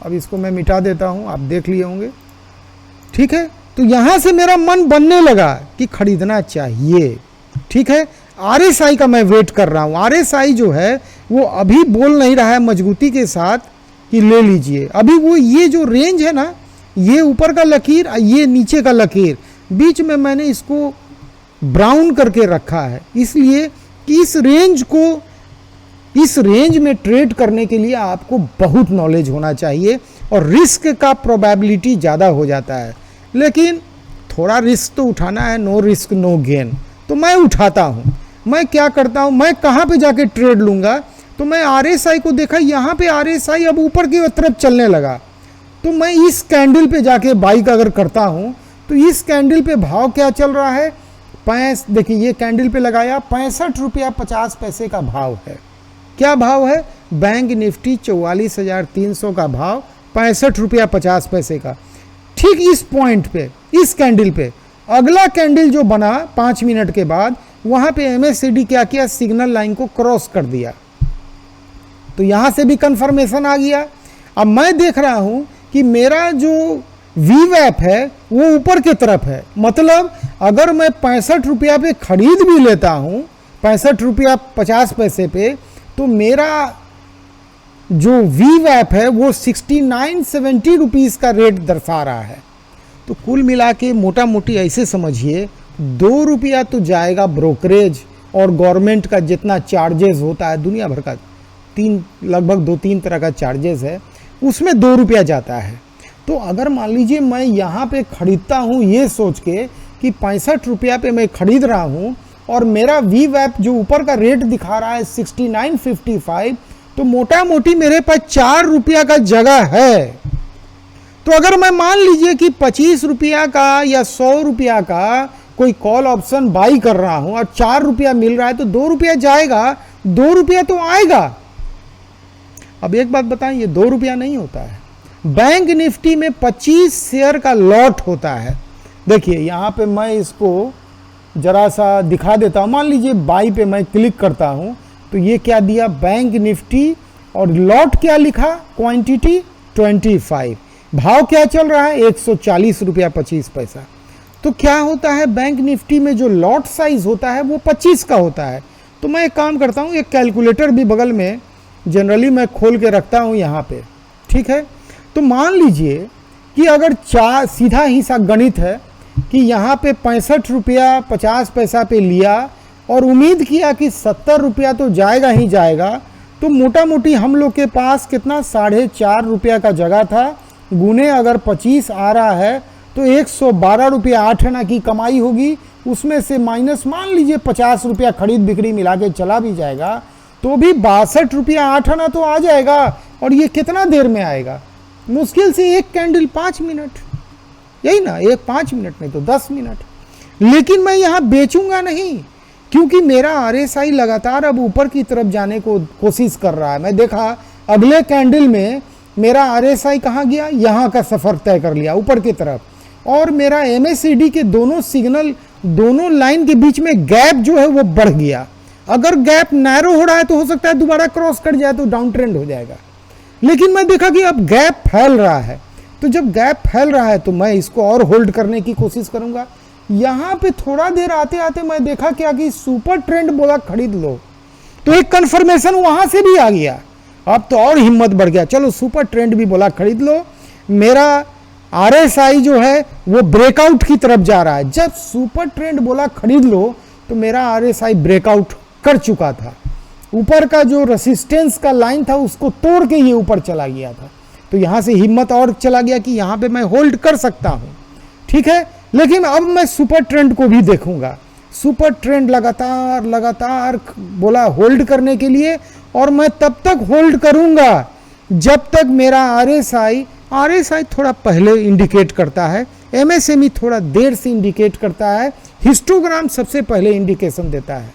अब इसको मैं मिटा देता हूँ, आप देख लिए होंगे, ठीक है। तो यहाँ से मेरा मन बनने लगा कि खरीदना चाहिए, ठीक है। आरएसआई का मैं वेट कर रहा हूँ। आरएसआई जो है वो अभी बोल नहीं रहा है मजबूती के साथ कि ले लीजिए। अभी वो ये जो रेंज है ना, ये ऊपर का लकीर, ये नीचे का लकीर, बीच में मैंने इसको ब्राउन करके रखा है, इसलिए कि इस रेंज में ट्रेड करने के लिए आपको बहुत नॉलेज होना चाहिए और रिस्क का प्रोबेबिलिटी ज़्यादा हो जाता है। लेकिन थोड़ा रिस्क तो उठाना है, नो रिस्क नो गेन, तो मैं उठाता हूँ। मैं क्या करता हूँ, मैं कहाँ पे जाके ट्रेड लूँगा, तो मैं आरएसआई को देखा, यहाँ पे आरएसआई अब ऊपर की तरफ चलने लगा, तो मैं इस कैंडल पे जाके बाइक अगर करता हूँ तो इस कैंडल पे भाव क्या चल रहा है, देखिए ये कैंडल पे लगाया 65 रुपया 50 पैसे का भाव है। क्या भाव है, बैंक निफ्टी 44,300 का भाव, 65 रुपया 50 पैसे का। ठीक इस पॉइंट पे, इस कैंडल पे अगला कैंडल जो बना 5 मिनट के बाद, वहां पे एमएससीडी क्या किया, सिग्नल लाइन को क्रॉस कर दिया, तो यहां से भी कंफर्मेशन आ गया। अब मैं देख रहा हूं कि मेरा जो वीवैप है वो ऊपर की तरफ है, मतलब अगर मैं 65 रुपया पे खरीद भी लेता हूं, 65 रुपया 50 पैसे पे, तो मेरा जो वीवैप है वो 69-70 रुपीज़ का रेट दर्शा रहा है। तो कुल मिला के मोटा मोटी ऐसे समझिए 2 रुपया तो जाएगा ब्रोकरेज और गवर्नमेंट का जितना चार्जेस होता है दुनिया भर का, लगभग 2-3 तरह का चार्जेस है, उसमें 2 रुपया जाता है। तो अगर मान लीजिए मैं यहाँ पे खरीदता हूँ ये सोच के कि 65 रुपया पे मैं खरीद रहा हूँ और मेरा वीवैप जो ऊपर का रेट दिखा रहा है 69.55, तो मोटा मोटी मेरे पास 4 रुपया का जगह है। तो अगर मैं मान लीजिए कि 25 रुपया का या 100 रुपया का कोई कॉल ऑप्शन बाई कर रहा हूँ और 4 रुपया मिल रहा है, तो 2 रुपया जाएगा, 2 रुपया तो आएगा। अब एक बात बताएं, ये 2 रुपया नहीं होता है, बैंक निफ्टी में 25 शेयर का लॉट होता है। देखिए यहाँ पे मैं इसको जरा सा दिखा देता हूँ। मान लीजिए बाई पे मैं क्लिक करता हूँ तो ये क्या दिया, बैंक निफ्टी, और लॉट क्या लिखा, क्वांटिटी 25, भाव क्या चल रहा है 140 रुपया 25 पैसा। तो क्या होता है, बैंक निफ्टी में जो लॉट साइज होता है वो 25 का होता है। तो मैं एक काम करता हूँ, एक कैलकुलेटर भी बगल में जनरली मैं खोल के रखता हूँ यहाँ पे, ठीक है। तो मान लीजिए कि अगर सीधा हिसाब गणित है कि यहाँ पे 65 रुपया 50 पैसा पे लिया और उम्मीद किया कि 70 रुपया तो जाएगा ही जाएगा, तो मोटा मोटी हम लोग के पास कितना 4.5 रुपया का जगह था, गुने अगर 25 आ रहा है तो 112 रुपया 8 आना की कमाई होगी। उसमें से माइनस मान लीजिए 50 रुपया खरीद बिक्री मिला के चला भी जाएगा तो भी 62 रुपया 8 आना तो आ जाएगा। और ये कितना देर में आएगा, मुश्किल से एक कैंडल 5 मिनट, यही ना, एक 5 मिनट नहीं तो 10 मिनट। लेकिन मैं यहाँ बेचूंगा नहीं, क्योंकि मेरा आरएसआई लगातार अब ऊपर की तरफ जाने को कोशिश कर रहा है। मैं देखा अगले कैंडल में मेरा आरएसआई कहाँ गया, यहाँ का सफ़र तय कर लिया ऊपर की तरफ, और मेरा एमएससीडी के दोनों सिग्नल, दोनों लाइन के बीच में गैप जो है वो बढ़ गया। अगर गैप नैरो हो रहा है तो हो सकता है दोबारा क्रॉस कर जाए तो डाउन ट्रेंड हो जाएगा। लेकिन मैं देखा कि अब गैप फैल रहा है, तो जब गैप फैल रहा है तो मैं इसको और होल्ड करने की कोशिश करूंगा। यहाँ पे थोड़ा देर आते आते मैं देखा क्या कि सुपर ट्रेंड बोला खरीद लो, तो एक कंफर्मेशन वहां से भी आ गया। अब तो और हिम्मत बढ़ गया, चलो सुपर ट्रेंड भी बोला खरीद लो। मेरा RSI जो है वो ब्रेकआउट की तरफ जा रहा है। जब सुपर ट्रेंड बोला खरीद लो तो मेरा RSI ब्रेकआउट कर चुका था, ऊपर का जो रेसिस्टेंस का लाइन था उसको तोड़ के ये ऊपर चला गया था। तो यहाँ से हिम्मत और चला गया कि यहाँ पे मैं होल्ड कर सकता हूँ, ठीक है। लेकिन अब मैं सुपर ट्रेंड को भी देखूंगा। सुपर ट्रेंड लगातार लगातार बोला होल्ड करने के लिए, और मैं तब तक होल्ड करूंगा जब तक मेरा RSI थोड़ा पहले इंडिकेट करता है, MSME थोड़ा देर से इंडिकेट करता है, हिस्टोग्राम सबसे पहले इंडिकेशन देता है।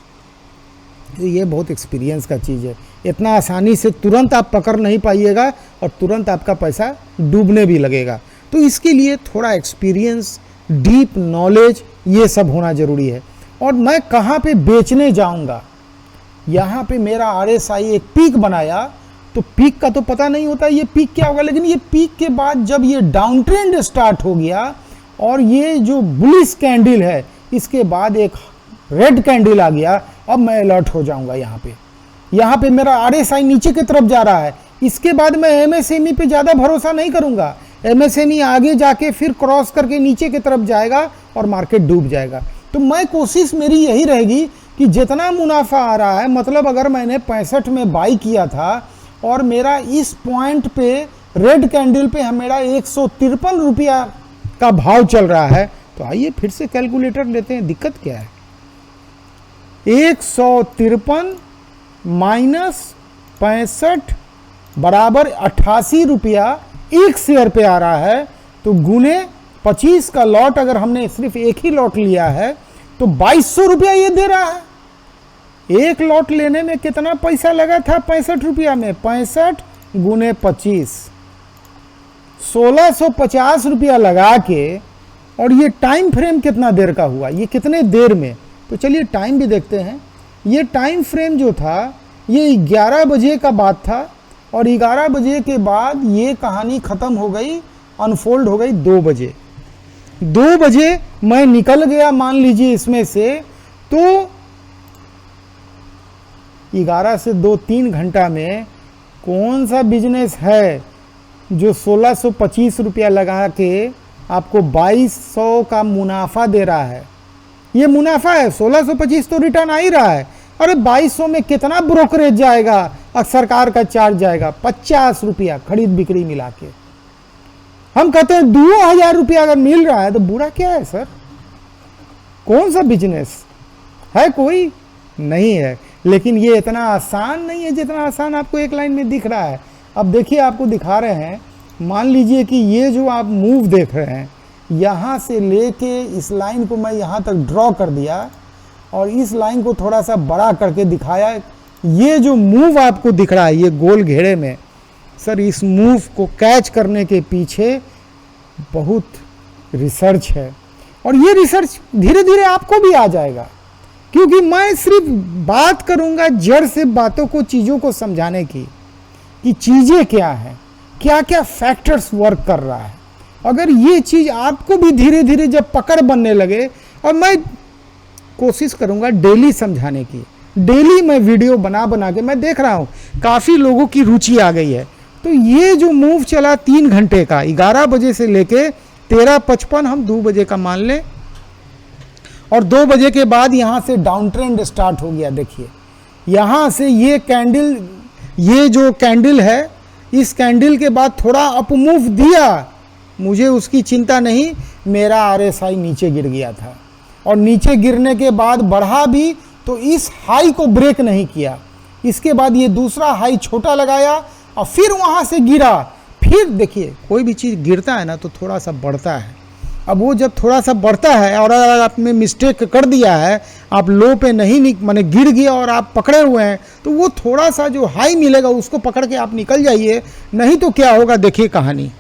ये बहुत एक्सपीरियंस का चीज़ है, इतना आसानी से तुरंत आप पकड़ नहीं पाइएगा और तुरंत आपका पैसा डूबने भी लगेगा। तो इसके लिए थोड़ा एक्सपीरियंस, डीप नॉलेज, ये सब होना ज़रूरी है। और मैं कहाँ पे बेचने जाऊँगा, यहाँ पे मेरा RSI एक पीक बनाया, तो पीक का तो पता नहीं होता ये पीक क्या होगा, लेकिन ये पीक के बाद जब ये डाउन ट्रेंड स्टार्ट हो गया और ये जो बुलिश कैंडल है इसके बाद एक रेड कैंडल आ गया, अब मैं अलर्ट हो जाऊंगा। यहाँ पे मेरा RSI नीचे की तरफ जा रहा है, इसके बाद मैं MSME पे ज़्यादा भरोसा नहीं करूंगा। MSME आगे जाके फिर क्रॉस करके नीचे की तरफ जाएगा और मार्केट डूब जाएगा। तो मैं कोशिश मेरी यही रहेगी कि जितना मुनाफा आ रहा है, मतलब अगर मैंने 65 में बाई किया था और मेरा इस पॉइंट पे रेड कैंडल पे मेरा 153 रुपया का भाव चल रहा है, तो आइए फिर से कैलकुलेटर लेते हैं, दिक्कत क्या है। 153 माइनस 65 बराबर 88 रुपया एक शेयर पे आ रहा है। तो गुने 25 का लॉट, अगर हमने सिर्फ एक ही लॉट लिया है तो 2200 रुपया ये दे रहा है। एक लॉट लेने में कितना पैसा लगा था 65 रुपया में, 65 गुने 25, 1650 रुपया लगा के, और ये टाइम फ्रेम कितना देर का हुआ, ये कितने देर में, तो चलिए टाइम भी देखते हैं। ये टाइम फ्रेम जो था ये 11 बजे का बात था, और 11 बजे के बाद ये कहानी ख़त्म हो गई, अनफोल्ड हो गई 2 बजे। 2 बजे मैं निकल गया मान लीजिए इसमें से, तो 11 से 2-3 घंटा में कौन सा बिजनेस है जो 1625 रुपया लगा के आपको 2200 का मुनाफा दे रहा है। ये मुनाफा है, 1625 तो रिटर्न आ ही रहा है। अरे 2200 में कितना ब्रोकरेज जाएगा और सरकार का चार्ज जाएगा 50 रुपया खरीद बिक्री मिला के। हम कहते हैं 2000 रुपया अगर मिल रहा है तो बुरा क्या है सर, कौन सा बिजनेस है, कोई नहीं है। लेकिन ये इतना आसान नहीं है जितना आसान आपको एक लाइन में दिख रहा है। अब देखिए आपको दिखा रहे हैं, मान लीजिए कि ये जो आप मूव देख रहे हैं, यहाँ से लेके इस लाइन को मैं यहाँ तक ड्रॉ कर दिया और इस लाइन को थोड़ा सा बड़ा करके दिखाया। ये जो मूव आपको दिख रहा है ये गोल घेरे में, सर इस मूव को कैच करने के पीछे बहुत रिसर्च है, और ये रिसर्च धीरे धीरे आपको भी आ जाएगा, क्योंकि मैं सिर्फ बात करूंगा जड़ से बातों को, चीज़ों को समझाने की कि चीज़ें क्या हैं, क्या क्या फैक्टर्स वर्क कर रहा है। अगर ये चीज़ आपको भी धीरे धीरे जब पकड़ बनने लगे, और मैं कोशिश करूंगा डेली समझाने की, डेली मैं वीडियो बना के, मैं देख रहा हूँ काफ़ी लोगों की रुचि आ गई है। तो ये जो मूव चला 3 घंटे का, 11 बजे से लेके 13:55 हम 2 बजे का मान लें, और 2 बजे के बाद यहाँ से डाउन ट्रेंड स्टार्ट हो गया। देखिए यहाँ से ये कैंडल, ये जो कैंडल है, इस कैंडल के बाद थोड़ा अप मूव दिया, मुझे उसकी चिंता नहीं, मेरा RSI नीचे गिर गया था, और नीचे गिरने के बाद बढ़ा भी तो इस हाई को ब्रेक नहीं किया। इसके बाद ये दूसरा हाई छोटा लगाया और फिर वहाँ से गिरा। फिर देखिए कोई भी चीज़ गिरता है ना तो थोड़ा सा बढ़ता है। अब वो जब थोड़ा सा बढ़ता है और अगर आपने मिस्टेक कर दिया है, आप लो पे नहीं माने गिर गया और आप पकड़े हुए हैं, तो वो थोड़ा सा जो हाई मिलेगा उसको पकड़ के आप निकल जाइए, नहीं तो क्या होगा देखिए कहानी।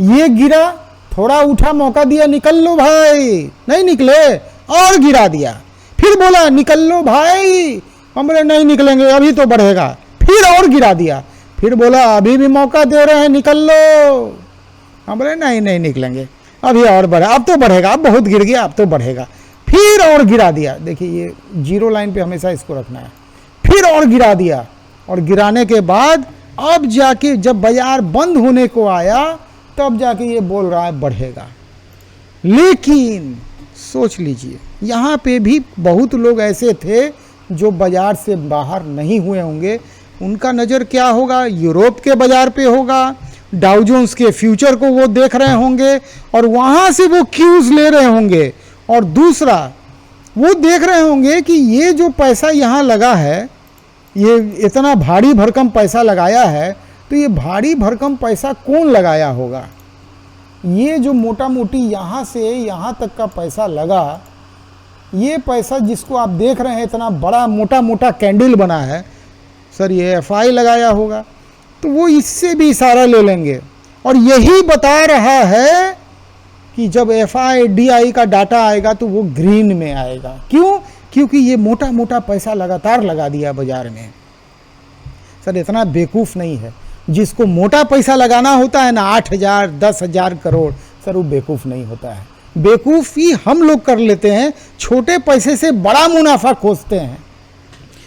ये गिरा, थोड़ा उठा, मौका दिया, निकल लो भाई, नहीं निकले और गिरा दिया, फिर बोला निकल लो भाई, हम बोले नहीं निकलेंगे अभी तो बढ़ेगा, फिर और गिरा दिया, फिर बोला अभी भी मौका दे रहे हैं निकल लो, हम बोले नहीं नहीं निकलेंगे, अभी और बढ़ा, अब तो बढ़ेगा, अब बहुत गिर गया, अब तो बढ़ेगा। फिर और गिरा दिया। देखिए ये जीरो लाइन पे हमेशा इसको रखना है। फिर और गिरा दिया, और गिराने के बाद अब जाके जब बाजार बंद होने को आया तब जाके ये बोल रहा है बढ़ेगा। लेकिन सोच लीजिए यहाँ पे भी बहुत लोग ऐसे थे जो बाजार से बाहर नहीं हुए होंगे। उनका नज़र क्या होगा? यूरोप के बाजार पे होगा, डाउ जोन्स के फ्यूचर को वो देख रहे होंगे और वहाँ से वो क्यूज ले रहे होंगे। और दूसरा वो देख रहे होंगे कि ये जो पैसा यहाँ लगा है, ये इतना भारी भरकम पैसा लगाया है, तो ये भारी भरकम पैसा कौन लगाया होगा? ये जो मोटा मोटी यहाँ से यहाँ तक का पैसा लगा, ये पैसा जिसको आप देख रहे हैं इतना बड़ा मोटा मोटा कैंडल बना है, सर ये एफआई लगाया होगा। तो वो इससे भी इशारा ले लेंगे और यही बता रहा है कि जब एफआई डीआई का डाटा आएगा तो वो ग्रीन में आएगा। क्यों? क्योंकि ये मोटा मोटा पैसा लगातार लगा दिया बाजार में। सर इतना बेवकूफ़ नहीं है। जिसको मोटा पैसा लगाना होता है ना 8,000 10,000 करोड़, सर वो बेवकूफ़ नहीं होता है। बेवकूफ़ी हम लोग कर लेते हैं, छोटे पैसे से बड़ा मुनाफा खोजते हैं,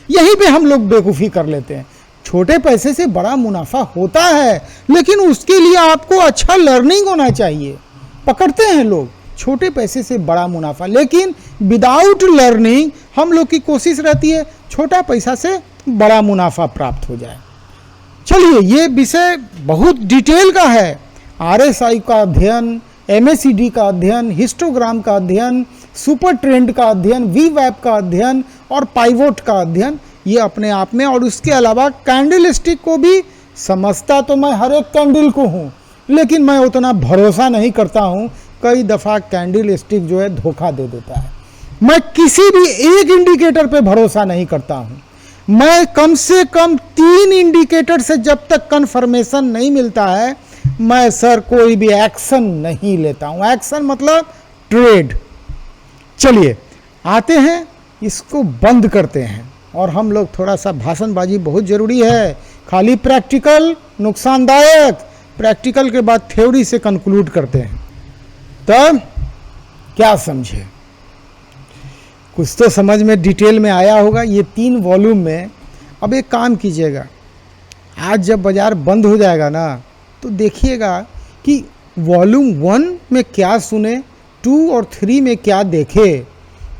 यहीं पे हम लोग बेवकूफ़ी कर लेते हैं। छोटे पैसे से बड़ा मुनाफा होता है, लेकिन उसके लिए आपको अच्छा लर्निंग होना चाहिए। पकड़ते हैं लोग छोटे पैसे से बड़ा मुनाफा, लेकिन विदाउट लर्निंग हम लोग की कोशिश रहती है छोटा पैसा से बड़ा मुनाफा प्राप्त हो जाए। चलिए ये विषय बहुत डिटेल का है। आरएसआई का अध्ययन, एमएसीडी का अध्ययन, हिस्टोग्राम का अध्ययन, सुपर ट्रेंड का अध्ययन, वीवैप का अध्ययन और पाइवोट का अध्ययन, ये अपने आप में। और उसके अलावा कैंडल स्टिक को भी समझता तो मैं हर एक कैंडल को हूँ, लेकिन मैं उतना भरोसा नहीं करता हूँ। कई दफ़ा कैंडल स्टिक जो है धोखा दे देता है। मैं किसी भी एक इंडिकेटर पे भरोसा नहीं करता हूँ। मैं कम से कम 3 इंडिकेटर से जब तक कंफर्मेशन नहीं मिलता है, मैं सर कोई भी एक्शन नहीं लेता हूँ। एक्शन मतलब ट्रेड। चलिए आते हैं, इसको बंद करते हैं और हम लोग थोड़ा सा भाषणबाजी बहुत ज़रूरी है। खाली प्रैक्टिकल नुकसानदायक, प्रैक्टिकल के बाद थ्योरी से कंक्लूड करते हैं। तब क्या समझे? कुछ तो समझ में डिटेल में आया होगा ये 3 वॉल्यूम में। अब एक काम कीजिएगा, आज जब बाज़ार बंद हो जाएगा ना तो देखिएगा कि वॉल्यूम 1 में क्या सुने, 2 और 3 में क्या देखे,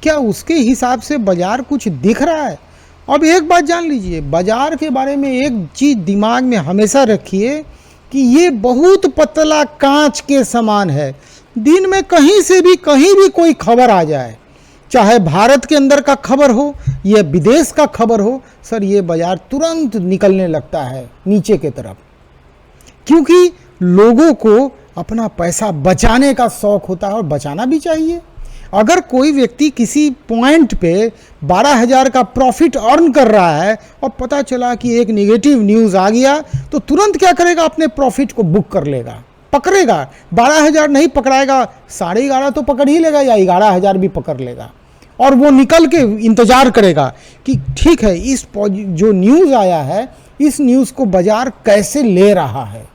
क्या उसके हिसाब से बाज़ार कुछ दिख रहा है। अब एक बात जान लीजिए, बाज़ार के बारे में एक चीज़ दिमाग में हमेशा रखिए कि ये बहुत पतला कांच के समान है। दिन में कहीं से भी कहीं भी कोई खबर आ जाए, चाहे भारत के अंदर का खबर हो या विदेश का खबर हो, सर ये बाज़ार तुरंत निकलने लगता है नीचे के तरफ, क्योंकि लोगों को अपना पैसा बचाने का शौक होता है और बचाना भी चाहिए। अगर कोई व्यक्ति किसी पॉइंट पे 12,000 का प्रॉफिट अर्न कर रहा है और पता चला कि एक नेगेटिव न्यूज़ आ गया, तो तुरंत क्या करेगा? अपने प्रॉफिट को बुक कर लेगा, पकड़ेगा। 12,000 नहीं पकड़ाएगा, 11.5 तो पकड़ ही लेगा या 11,000 भी पकड़ लेगा, और वो निकल के इंतज़ार करेगा कि ठीक है इस जो न्यूज़ आया है इस न्यूज़ को बाज़ार कैसे ले रहा है।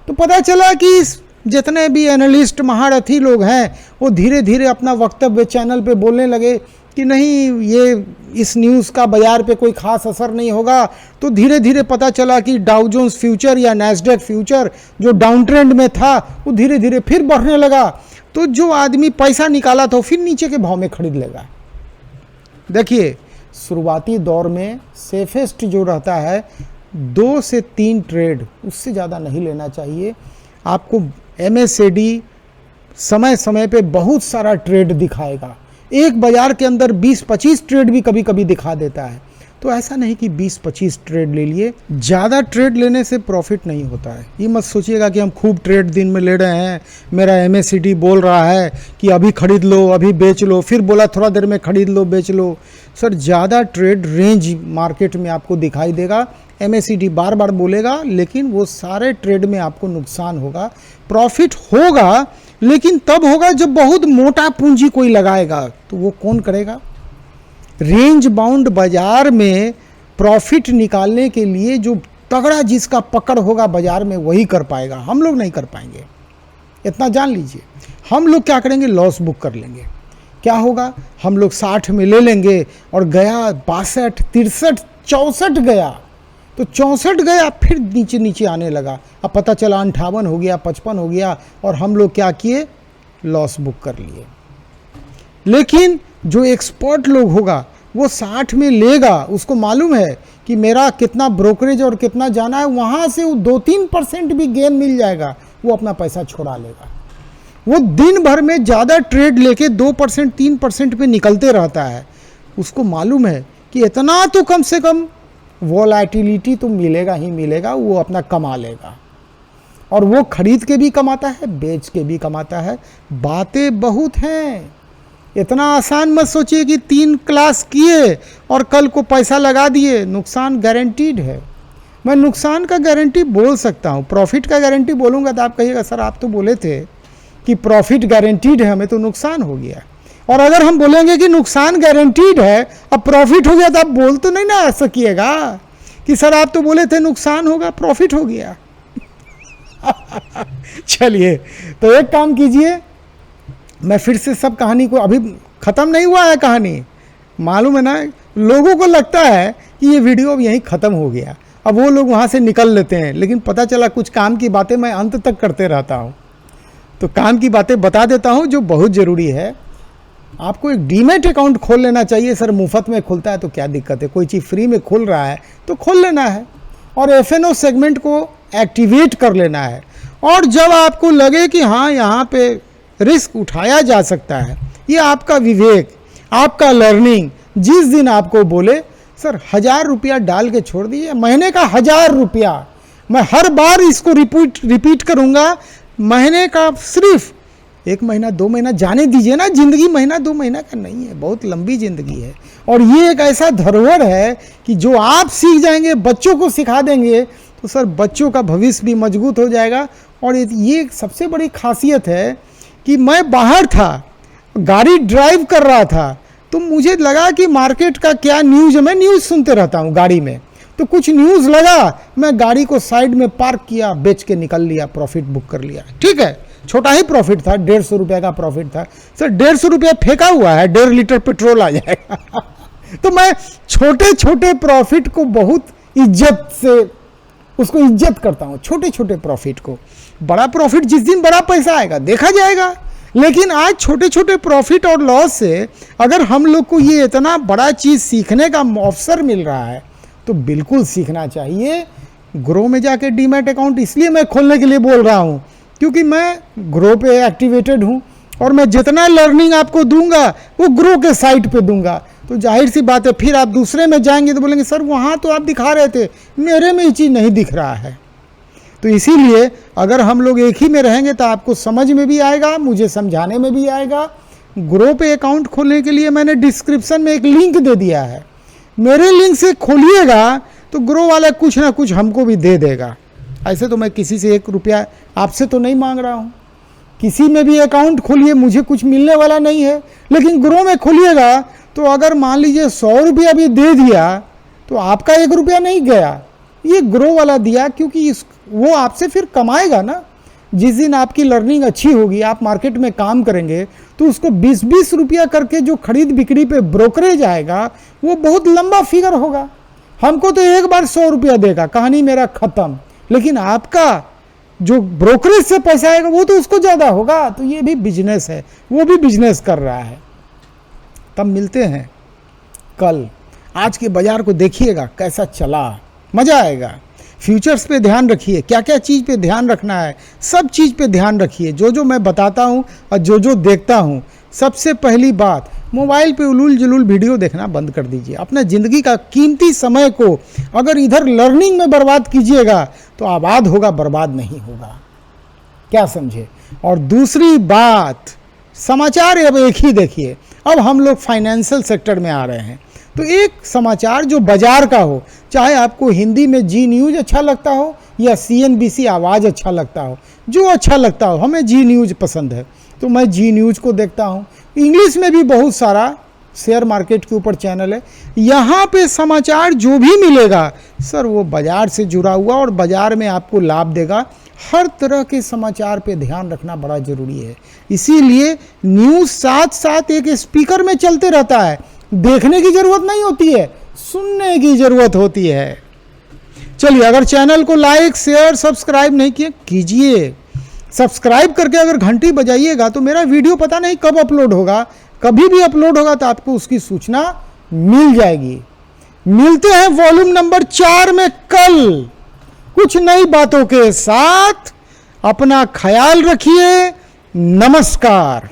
तो पता चला कि इस जितने भी एनालिस्ट महारथी लोग हैं वो धीरे धीरे अपना वक्तव्य चैनल पे बोलने लगे कि नहीं ये इस न्यूज़ का बाज़ार पे कोई ख़ास असर नहीं होगा। तो धीरे धीरे पता चला कि डाउ जोन्स फ्यूचर या नैस्डैक फ्यूचर जो डाउन ट्रेंड में था वो धीरे धीरे फिर बढ़ने लगा। तो जो आदमी पैसा निकाला था फिर नीचे के भाव में खरीद लेगा। देखिए शुरुआती दौर में सेफेस्ट जो रहता है 2 से 3 ट्रेड, उससे ज़्यादा नहीं लेना चाहिए। आपको एमएससीडी समय समय पे बहुत सारा ट्रेड दिखाएगा। एक बाज़ार के अंदर 20-25 ट्रेड भी कभी कभी दिखा देता है। तो ऐसा नहीं कि 20-25 ट्रेड ले लिए। ज़्यादा ट्रेड लेने से प्रॉफिट नहीं होता है। ये मत सोचिएगा कि हम खूब ट्रेड दिन में ले रहे हैं, मेरा एमएससीडी बोल रहा है कि अभी खरीद लो अभी बेच लो, फिर बोला थोड़ा देर में खरीद लो बेच लो। सर ज़्यादा ट्रेड रेंज मार्केट में आपको दिखाई देगा। एमएससीडी बार बार बोलेगा, लेकिन वो सारे ट्रेड में आपको नुकसान होगा। प्रॉफिट होगा लेकिन तब होगा जब बहुत मोटा पूंजी कोई लगाएगा। तो वो कौन करेगा? रेंज बाउंड बाजार में प्रॉफिट निकालने के लिए जो तगड़ा जिसका पकड़ होगा बाजार में वही कर पाएगा, हम लोग नहीं कर पाएंगे। इतना जान लीजिए। हम लोग क्या करेंगे, लॉस बुक कर लेंगे। क्या होगा, हम लोग 60 में ले लेंगे और गया 62, 63, 64 गया, तो 64 गया, फिर नीचे नीचे आने लगा। अब पता चला 58 हो गया, 55 हो गया, और हम लोग क्या किए, लॉस बुक कर लिए। लेकिन जो एक्सपर्ट लोग होगा वो 60 में लेगा, उसको मालूम है कि मेरा कितना ब्रोकरेज और कितना जाना है, वहाँ से वो 2-3% भी गेन मिल जाएगा, वो अपना पैसा छोड़ा लेगा। वो दिन भर में ज़्यादा ट्रेड लेके 2%, 3% पे निकलते रहता है। उसको मालूम है कि इतना तो कम से कम वोलेटिलिटी तो मिलेगा ही मिलेगा, वो अपना कमा लेगा। और वो खरीद के भी कमाता है, बेच के भी कमाता है। बातें बहुत हैं, इतना आसान मत सोचिए कि 3 क्लास किए और कल को पैसा लगा दिए। नुकसान गारंटीड है। मैं नुकसान का गारंटी बोल सकता हूँ, प्रॉफिट का गारंटी बोलूँगा तो आप कहिएगा सर आप तो बोले थे कि प्रॉफिट गारंटीड है, हमें तो नुकसान हो गया। और अगर हम बोलेंगे कि नुकसान गारंटीड है अब प्रॉफिट हो गया, तो आप बोल तो नहीं ना आ सकिएगा कि सर आप तो बोले थे नुकसान होगा, प्रॉफिट हो गया। चलिए, तो एक काम कीजिए, मैं फिर से सब कहानी को, अभी ख़त्म नहीं हुआ है कहानी, मालूम है ना। लोगों को लगता है कि ये वीडियो अब यहीं ख़त्म हो गया, अब वो लोग वहाँ से निकल लेते हैं, लेकिन पता चला कुछ काम की बातें मैं अंत तक करते रहता हूँ। तो काम की बातें बता देता हूँ जो बहुत ज़रूरी है। आपको एक डीमैट अकाउंट खोल लेना चाहिए। सर मुफ्त में खुलता है तो क्या दिक्कत है, कोई चीज़ फ्री में खुल रहा है तो खोल लेना है, और एफएनओ सेगमेंट को एक्टिवेट कर लेना है। और जब आपको लगे कि हाँ यहाँ पे रिस्क उठाया जा सकता है, ये आपका विवेक, आपका लर्निंग, जिस दिन आपको बोले सर 1000 रुपया डाल के छोड़ दीजिए, महीने का 1000 रुपया, मैं हर बार इसको रिपीट करूँगा, महीने का सिर्फ 1 महीना 2 महीना जाने दीजिए ना, ज़िंदगी महीना 2 महीना का नहीं है, बहुत लंबी ज़िंदगी है। और ये एक ऐसा धरोहर है कि जो आप सीख जाएंगे, बच्चों को सिखा देंगे, तो सर बच्चों का भविष्य भी मजबूत हो जाएगा। और ये सबसे बड़ी खासियत है कि मैं बाहर था, गाड़ी ड्राइव कर रहा था, तो मुझे लगा कि मार्केट का क्या न्यूज़ है, मैं न्यूज़ सुनते रहता हूँ गाड़ी में, तो कुछ न्यूज़ लगा, मैं गाड़ी को साइड में पार्क किया, बेच के निकल लिया, प्रॉफिट बुक कर लिया। ठीक है, छोटा ही प्रॉफिट था, 150 रुपये का प्रॉफिट था। सर 150 रुपया फेंका हुआ है, 1.5 लीटर पेट्रोल आ जाएगा। तो मैं छोटे छोटे प्रॉफिट को बहुत इज्जत से उसको इज्जत करता हूँ, छोटे छोटे प्रॉफिट को। बड़ा प्रॉफिट जिस दिन बड़ा पैसा आएगा देखा जाएगा, लेकिन आज छोटे छोटे प्रॉफिट और लॉस से अगर हम लोग को ये इतना बड़ा चीज़ सीखने का अवसर मिल रहा है तो बिल्कुल सीखना चाहिए। ग्रो में जाके डीमैट अकाउंट इसलिए मैं खोलने के लिए बोल रहा हूँ क्योंकि मैं ग्रो पे एक्टिवेटेड हूँ, और मैं जितना लर्निंग आपको दूंगा वो ग्रो के साइट पे दूंगा। तो जाहिर सी बात है फिर आप दूसरे में जाएंगे तो बोलेंगे सर वहाँ तो आप दिखा रहे थे, मेरे में ये चीज़ नहीं दिख रहा है। तो इसीलिए अगर हम लोग एक ही में रहेंगे तो आपको समझ में भी आएगा, मुझे समझाने में भी आएगा। ग्रो पे अकाउंट खोलने के लिए मैंने डिस्क्रिप्शन में एक लिंक दे दिया है, मेरे लिंक से खोलिएगा तो ग्रो वाला कुछ ना कुछ हमको भी दे देगा। ऐसे तो मैं किसी से 1 रुपया आपसे तो नहीं मांग रहा हूँ, किसी में भी अकाउंट खोलिए, मुझे कुछ मिलने वाला नहीं है। लेकिन ग्रो में खोलिएगा तो अगर मान लीजिए 100 रुपया भी दे दिया तो आपका 1 रुपया नहीं गया, ये ग्रो वाला दिया, क्योंकि वो आपसे फिर कमाएगा ना। जिस दिन आपकी लर्निंग अच्छी होगी, आप मार्केट में काम करेंगे, तो उसको 20-20 रुपया करके जो खरीद बिक्री पे ब्रोकरेज आएगा वो बहुत लंबा फिगर होगा। हमको तो एक बार 100 रुपया देगा, कहानी मेरा ख़त्म। लेकिन आपका जो ब्रोकरेज से पैसा आएगा वो तो उसको ज़्यादा होगा। तो ये भी बिजनेस है, वो भी बिजनेस कर रहा है। तब मिलते हैं कल। आज के बाजार को देखिएगा कैसा चला, मज़ा आएगा। फ्यूचर्स पे ध्यान रखिए, क्या क्या चीज़ पे ध्यान रखना है, सब चीज़ पे ध्यान रखिए। जो जो मैं बताता हूँ और जो जो देखता हूँ, सबसे पहली बात, मोबाइल पे उलूल जुलूल वीडियो देखना बंद कर दीजिए। अपना ज़िंदगी का कीमती समय को अगर इधर लर्निंग में बर्बाद कीजिएगा तो आबाद होगा, बर्बाद नहीं होगा। क्या समझे? और दूसरी बात, समाचार अब एक ही देखिए। अब हम लोग फाइनेंशियल सेक्टर में आ रहे हैं, तो एक समाचार जो बाजार का हो, चाहे आपको हिंदी में जी न्यूज़ अच्छा लगता हो या CNBC आवाज़ अच्छा लगता हो, जो अच्छा लगता हो। हमें जी न्यूज़ पसंद है तो मैं जी न्यूज़ को देखता हूँ। इंग्लिश में भी बहुत सारा शेयर मार्केट के ऊपर चैनल है, यहाँ पे समाचार जो भी मिलेगा सर वो बाज़ार से जुड़ा हुआ और बाज़ार में आपको लाभ देगा। हर तरह के समाचार पे ध्यान रखना बड़ा जरूरी है। इसीलिए न्यूज़ साथ साथ एक स्पीकर में चलते रहता है। देखने की जरूरत नहीं होती है, सुनने की जरूरत होती है। चलिए, अगर चैनल को लाइक शेयर सब्सक्राइब नहीं किए कीजिए। सब्सक्राइब करके अगर घंटी बजाइएगा तो मेरा वीडियो पता नहीं कब अपलोड होगा, कभी भी अपलोड होगा तो आपको उसकी सूचना मिल जाएगी। मिलते हैं वॉल्यूम नंबर 4 में कल कुछ नई बातों के साथ। अपना ख्याल रखिए। नमस्कार।